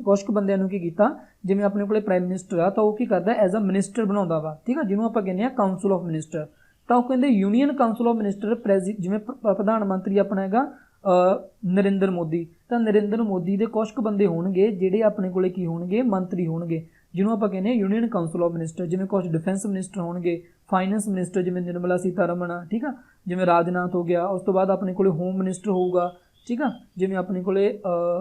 ਕੁਛ ਕੁ ਬੰਦਿਆਂ ਨੂੰ ਕੀ ਕੀਤਾ, ਜਿਵੇਂ ਆਪਣੇ ਕੋਲੇ ਪ੍ਰਾਈਮ ਮਿਨਿਸਟਰ ਆ ਤਾਂ ਉਹ ਕੀ ਕਰਦਾ ਐਜ਼ ਅ ਮਿਨਿਸਟਰ ਬਣਾਉਂਦਾ ਵਾ, ਠੀਕ ਆ, ਜਿਹਨੂੰ ਆਪਾਂ ਕਹਿੰਦੇ ਆ ਕਾਊਂਸਲ ਆਫ ਮਿਨਿਸਟਰ। ਤਾਂ ਉਹ ਕਹਿੰਦੇ ਯੂਨੀਅਨ ਕਾਊਂਸਲ ਆਫ ਮਿਨਿਸਟਰ ਜਿਵੇਂ ਪ੍ਰਧਾਨ ਮੰਤਰੀ ਆਪਣਾ ਹੈਗਾ ਨਰਿੰਦਰ ਮੋਦੀ, ਤਾਂ ਨਰਿੰਦਰ ਮੋਦੀ ਦੇ ਕੁਛ ਕੁ ਬੰਦੇ ਹੋਣਗੇ ਜਿਹੜੇ ਆਪਣੇ ਕੋਲੇ ਕੀ ਹੋਣਗੇ, ਮੰਤਰੀ ਹੋਣਗੇ, ਜਿਹਨੂੰ ਆਪਾਂ ਕਹਿੰਦੇ ਆ ਯੂਨੀਅਨ ਕਾਊਂਸਲ ਆਫ ਮਿਨਿਸਟਰ। ਜਿਵੇਂ ਕੁਛ ਡਿਫੈਂਸ ਮਿਨਿਸਟਰ ਹੋਣਗੇ, ਫਾਈਨੈਂਸ ਮਿਨਿਸਟਰ ਜਿਵੇਂ ਨਿਰਮਲਾ ਸੀਤਾਰਮਨ ਆ, ਠੀਕ ਆ, ਜਿਵੇਂ ਰਾਜਨਾਥ ਹੋ ਗਿਆ। ਉਸ ਤੋਂ ਬਾਅਦ ਆਪਣੇ ਕੋਲੇ ਹੋਮ ਮਿਨਿਸਟਰ ਹੋਊਗਾ, ਠੀਕ ਆ, ਜਿਵੇਂ ਆਪਣੇ ਕੋਲੇ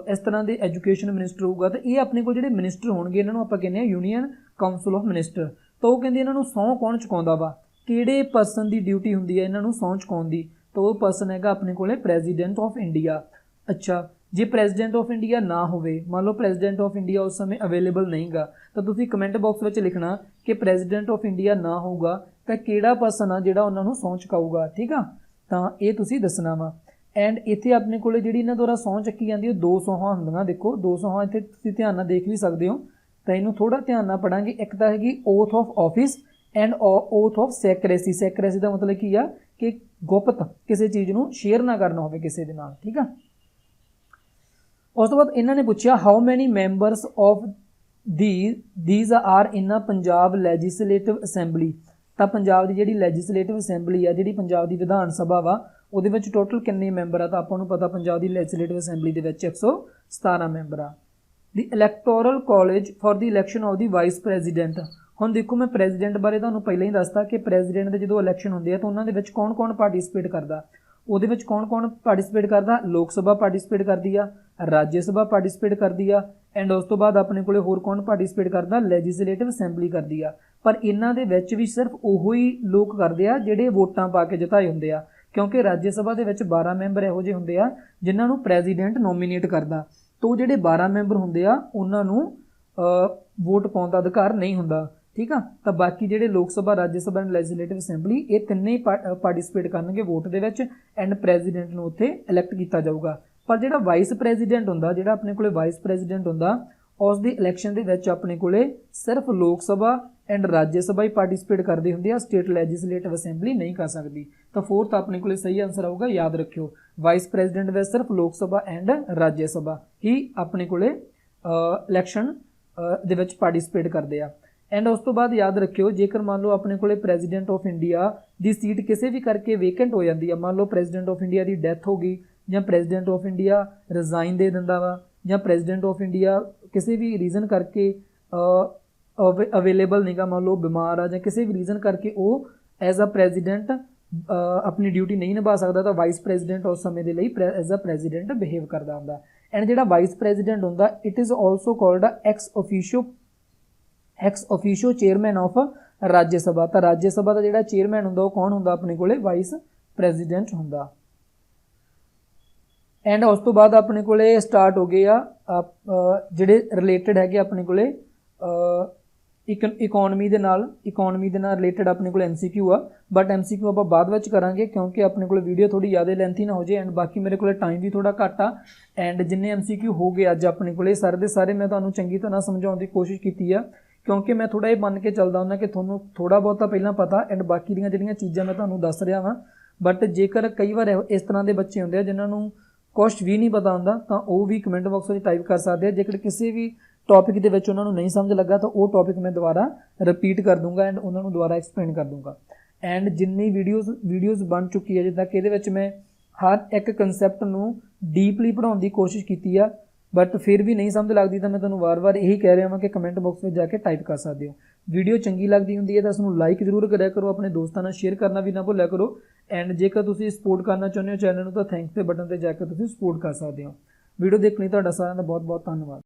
ਇਸ ਤਰ੍ਹਾਂ ਦੇ ਐਜੂਕੇਸ਼ਨ ਮਿਨਿਸਟਰ ਹੋਊਗਾ। ਤਾਂ ਇਹ ਆਪਣੇ ਕੋਲ ਜਿਹੜੇ ਮਿਨਿਸਟਰ ਹੋਣਗੇ ਇਹਨਾਂ ਨੂੰ ਆਪਾਂ ਕਹਿੰਦੇ ਆ ਯੂਨੀਅਨ ਕਾਊਂਸਲ ਆਫ ਮਿਨਿਸਟਰ। ਤਾਂ ਉਹ ਕਹਿੰਦੇ ਇਹਨਾਂ ਨੂੰ ਸਹੁੰ ਕੌਣ ਚੁਕਾਉਂਦਾ ਵਾ? ਕਿਹੜੇ ਪਰਸਨ ਦੀ ਡਿਊਟੀ ਹੁੰਦੀ ਹੈ ਇਹਨਾਂ ਨੂੰ ਸਹੁੰ ਚੁਕਾਉਣ ਦੀ? ਤਾਂ ਉਹ ਪਰਸਨ ਹੈਗਾ ਆਪਣੇ ਕੋਲੇ ਪ੍ਰੈਜ਼ੀਡੈਂਟ ਆਫ ਇੰਡੀਆ। ਅੱਛਾ, ਜੇ ਪ੍ਰੈਜ਼ੀਡੈਂਟ ਆਫ ਇੰਡੀਆ ਨਾ ਹੋਵੇ, ਮੰਨ ਲਓ ਪ੍ਰੈਜ਼ੀਡੈਂਟ ਆਫ ਇੰਡੀਆ ਉਸ ਸਮੇਂ ਅਵੇਲੇਬਲ ਨਹੀਂਗਾ, ਤਾਂ ਤੁਸੀਂ ਕਮੈਂਟ ਬਾਕਸ ਵਿੱਚ ਲਿਖਣਾ ਕਿ ਪ੍ਰੈਜ਼ੀਡੈਂਟ ਆਫ ਇੰਡੀਆ ਨਾ ਹੋਊਗਾ ਤਾਂ ਕਿਹੜਾ ਪਰਸਨ ਆ ਜਿਹੜਾ ਉਹਨਾਂ ਨੂੰ ਸਹੁੰ ਚੁਕਾਊਗਾ, ਠੀਕ ਆ। ਤਾਂ ਇਹ ਤੁਸੀਂ ਦੱਸਣਾ ਵਾ। ਐਂਡ ਇੱਥੇ ਆਪਣੇ ਕੋਲੇ ਜਿਹੜੀ ਇਹਨਾਂ ਦੁਆਰਾ ਸਹੁੰ ਚੱਕੀ ਜਾਂਦੀ ਉਹ 2 ਸਹੁੰਆਂ ਹੁੰਦੀਆਂ। ਦੇਖੋ 2 ਸਹੁੰਆਂ ਇੱਥੇ ਤੁਸੀਂ ਧਿਆਨ ਨਾਲ ਦੇਖ ਵੀ ਸਕਦੇ ਹੋ, ਤਾਂ ਇਹਨੂੰ ਥੋੜ੍ਹਾ ਧਿਆਨ ਨਾਲ ਪੜਾਂਗੇ। ਇੱਕ ਤਾਂ ਹੈਗੀ oath of office and oath of secrecy. Secrecy ਦਾ ਮਤਲਬ ਕੀ ਆ ਕਿ ਗੁਪਤ, ਕਿਸੇ ਚੀਜ਼ ਨੂੰ ਸ਼ੇਅਰ ਨਾ ਕਰਨਾ ਹੋਵੇ ਕਿਸੇ ਦੇ ਨਾਲ, ਠੀਕ ਆ। ਉਸ ਤੋਂ ਬਾਅਦ ਇਹਨਾਂ ਨੇ ਪੁੱਛਿਆ how many members of these are in Punjab legislative assembly. ਤਾਂ ਪੰਜਾਬ ਦੀ ਜਿਹੜੀ ਲੈਜਿਸਲੇਟਿਵ ਅਸੈਂਬਲੀ ਆ, ਜਿਹੜੀ ਪੰਜਾਬ ਦੀ ਵਿਧਾਨ ਸਭਾ ਵਾ, ਉਹਦੇ ਵਿੱਚ ਟੋਟਲ ਕਿੰਨੇ ਮੈਂਬਰ ਆ? ਤਾਂ ਆਪਾਂ ਨੂੰ ਪਤਾ ਪੰਜਾਬ ਦੀ ਲੈਜਿਸਲੇਟਿਵ ਅਸੈਂਬਲੀ ਦੇ ਵਿੱਚ 117 ਮੈਂਬਰ ਆ। ਦੀ electoral college for the election of the vice president. ਹੁਣ ਦੇਖੋ ਮੈਂ ਪ੍ਰੈਜ਼ੀਡੈਂਟ ਬਾਰੇ ਤੁਹਾਨੂੰ ਪਹਿਲਾਂ ਹੀ ਦੱਸਤਾ ਕਿ ਪ੍ਰੈਜ਼ੀਡੈਂਟ ਦੇ ਜਦੋਂ ਇਲੈਕਸ਼ਨ ਹੁੰਦੇ ਆ ਤਾਂ ਉਹਨਾਂ ਦੇ ਵਿੱਚ ਕੌਣ ਪਾਰਟਿਸਿਪੇਟ ਕਰਦਾ? ਉਹਦੇ ਵਿੱਚ ਕੌਣ ਪਾਰਟਿਸਿਪੇਟ ਕਰਦਾ? ਲੋਕ ਸਭਾ ਪਾਰਟਿਸਿਪੇਟ ਕਰਦੀ ਆ, ਰਾਜ ਸਭਾ ਪਾਰਟਿਸਿਪੇਟ ਕਰਦੀ ਆ, ਐਂਡ ਉਸ ਤੋਂ ਬਾਅਦ ਆਪਣੇ ਕੋਲੇ ਹੋਰ ਕੌਣ ਪਾਰਟਿਸਿਪੇਟ ਕਰਦਾ? ਲੈਜਿਸਲੇਟਿਵ ਅਸੈਂਬਲੀ ਕਰਦੀ ਆ। ਪਰ ਇਹਨਾਂ ਦੇ ਵਿੱਚ ਵੀ ਸਿਰਫ ਉਹੋ ਹੀ ਲੋਕ ਕਰਦੇ ਆ ਜਿਹੜੇ ਵੋਟਾਂ ਪਾ ਕੇ ਜਿਤਾਏ ਹੁੰਦੇ ਆ, ਕਿਉਂਕਿ ਰਾਜ ਸਭਾ ਦੇ ਵਿੱਚ 12 ਮੈਂਬਰ ਇਹੋ ਜਿਹੇ ਹੁੰਦੇ ਆ ਜਿਨ੍ਹਾਂ ਨੂੰ ਪ੍ਰੈਜ਼ੀਡੈਂਟ ਨੋਮੀਨੇਟ ਕਰਦਾ। ਤਾਂ ਜਿਹੜੇ 12 ਮੈਂਬਰ ਹੁੰਦੇ ਆ ਉਹਨਾਂ ਨੂੰ ਵੋਟ ਪਾਉਣ ਦਾ ਅਧਿਕਾਰ ਨਹੀਂ ਹੁੰਦਾ, ਠੀਕ ਆ। ਤਾਂ ਬਾਕੀ ਜਿਹੜੇ ਲੋਕ ਸਭਾ, ਰਾਜ ਸਭਾ ਐਂਡ ਲੈਜਿਸਲੇਟਿਵ ਅਸੈਂਬਲੀ, ਇਹ ਤਿੰਨੇ ਹੀ ਪਾਰਟਿਸਿਪੇਟ ਕਰਨਗੇ ਵੋਟ ਦੇ ਵਿੱਚ, ਐਂਡ ਪ੍ਰੈਜ਼ੀਡੈਂਟ ਨੂੰ ਉੱਥੇ ਇਲੈਕਟ ਕੀਤਾ ਜਾਊਗਾ। ਪਰ ਜਿਹੜਾ ਵਾਈਸ ਪ੍ਰੈਜ਼ੀਡੈਂਟ ਹੁੰਦਾ, ਜਿਹੜਾ ਆਪਣੇ ਕੋਲੇ ਵਾਈਸ ਪ੍ਰੈਜ਼ੀਡੈਂਟ ਹੁੰਦਾ, ਉਸ ਦੀ ਇਲੈਕਸ਼ਨ ਦੇ ਵਿੱਚ ਆਪਣੇ ਕੋਲੇ ਸਿਰਫ ਲੋਕ ਸਭਾ एंड राज्य सभा ही पार्टिसिपेट करती होंगी, स्टेट लैजिसलेटिव असैंबली नहीं कर सकती। तो फोर्थ अपने को सही आंसर आऊगा, याद रखियो वाइस प्रेजिडेंट ਵਿੱਚ सिर्फ लोक सभा एंड राज्य सभा ही अपने को इलैक्शन ਦੇ ਵਿੱਚ ਪਾਰਟਿਸਿਪੇਟ ਕਰਦੇ ਆ। ਐਂਡ ਉਸ ਤੋਂ ਬਾਅਦ याद रखियो जेकर मान लो अपने को प्रेजिडेंट ऑफ इंडिया की सीट किसी भी करके वेकेंट हो जाती है, मान लो प्रेजिडेंट ऑफ इंडिया की डैथ हो गई ਜਾਂ प्रेजिडेंट ऑफ इंडिया रिजाइन दे दिंदा वा ਜਾਂ प्रेजिडेंट ऑफ इंडिया किसी भी रीजन करके अवेलेबल नहीं गा, मान लो बीमार आ ਜਾਂ किसी भी रीजन करके वो एज अ प्रेजिडेंट अपनी ड्यूटी नहीं निभा सकता, तो वाइस प्रेजिडेंट उस समय के लिए एज अ प्रेजिडेंट बिहेव करता होंदा। एंड जिहड़ा वाइस प्रेजिडेंट होंदा it is also called ex officio chairman of राज्य सभा। तो राज्य सभा का जिहड़ा चेयरमैन होंदा वो कौन होंदा अपने कोले, वाइस प्रेजिडेंट होंदा। एंड उस तो बाद अपने कोले स्टार्ट हो गए आ जिहड़े रिलेटेड है अपने कोले इकोनमी दे नाल रिलेटेड अपने को MCQ आ, बट MCQ आप बाद विच करांगे क्योंकि अपने को वीडियो थोड़ी ज़्यादा लेंथी ना हो जाए। एंड बाकी मेरे को टाइम भी थोड़ा घट आ। एंड जिन्ने MCQ हो गए अज अपने को सारे दे सारे मैं तुहानूं चंगी तरह समझाउण दी कोशिश की है, क्योंकि मैं थोड़ा ये मन के चलदा हुंदा कि तुहानूं थोड़ा बहुता पहलां पता एंड बाकी दीयां जिहड़ियां चीज़ां मैं तुहानूं दस रहा वां। बट जेकर कई बार इस तरह के बच्चे होंदे जिन्हां नूं कुछ भी नहीं पता होंदा तां ओह भी कमेंट बॉक्स में टाइप कर सकते हैं। जेकर किसी भी टॉपिक के विच उन्हां नूं नहीं समझ लगा तो वो टॉपिक मैं दोबारा रिपीट कर दूंगा एंड उन्हां नूं दोबारा एक्सप्लेन कर दूंगा। एंड जिन्नी वीडियोज़ बन चुकी है जिद्दां कि इहदे विच मैं हर एक कंसैप्ट नूं डीपली पढ़ाउण दी कोशिश की है, बट फिर भी नहीं समझ लगती तो मैं तुहानूं वार-वार यही कह रहा हूँ कि कमेंट बॉक्स में जाके टाइप कर सकते हो। वीडियो चंगी लगती होंदी है तो उसनूं लाइक जरूर करा करो, अपने दोस्तों नाल शेयर करना भी ना भुलिया करो। एंड जेकर तुसीं सपोर्ट करना चाहुंदे हो चैनल नूं तो थैंक्स के बटन ते जाकर तुसीं सपोर्ट कर सकते हो। वीडियो देखने तुहाडा सारिआं दा बहुत बहुत धन्नवाद।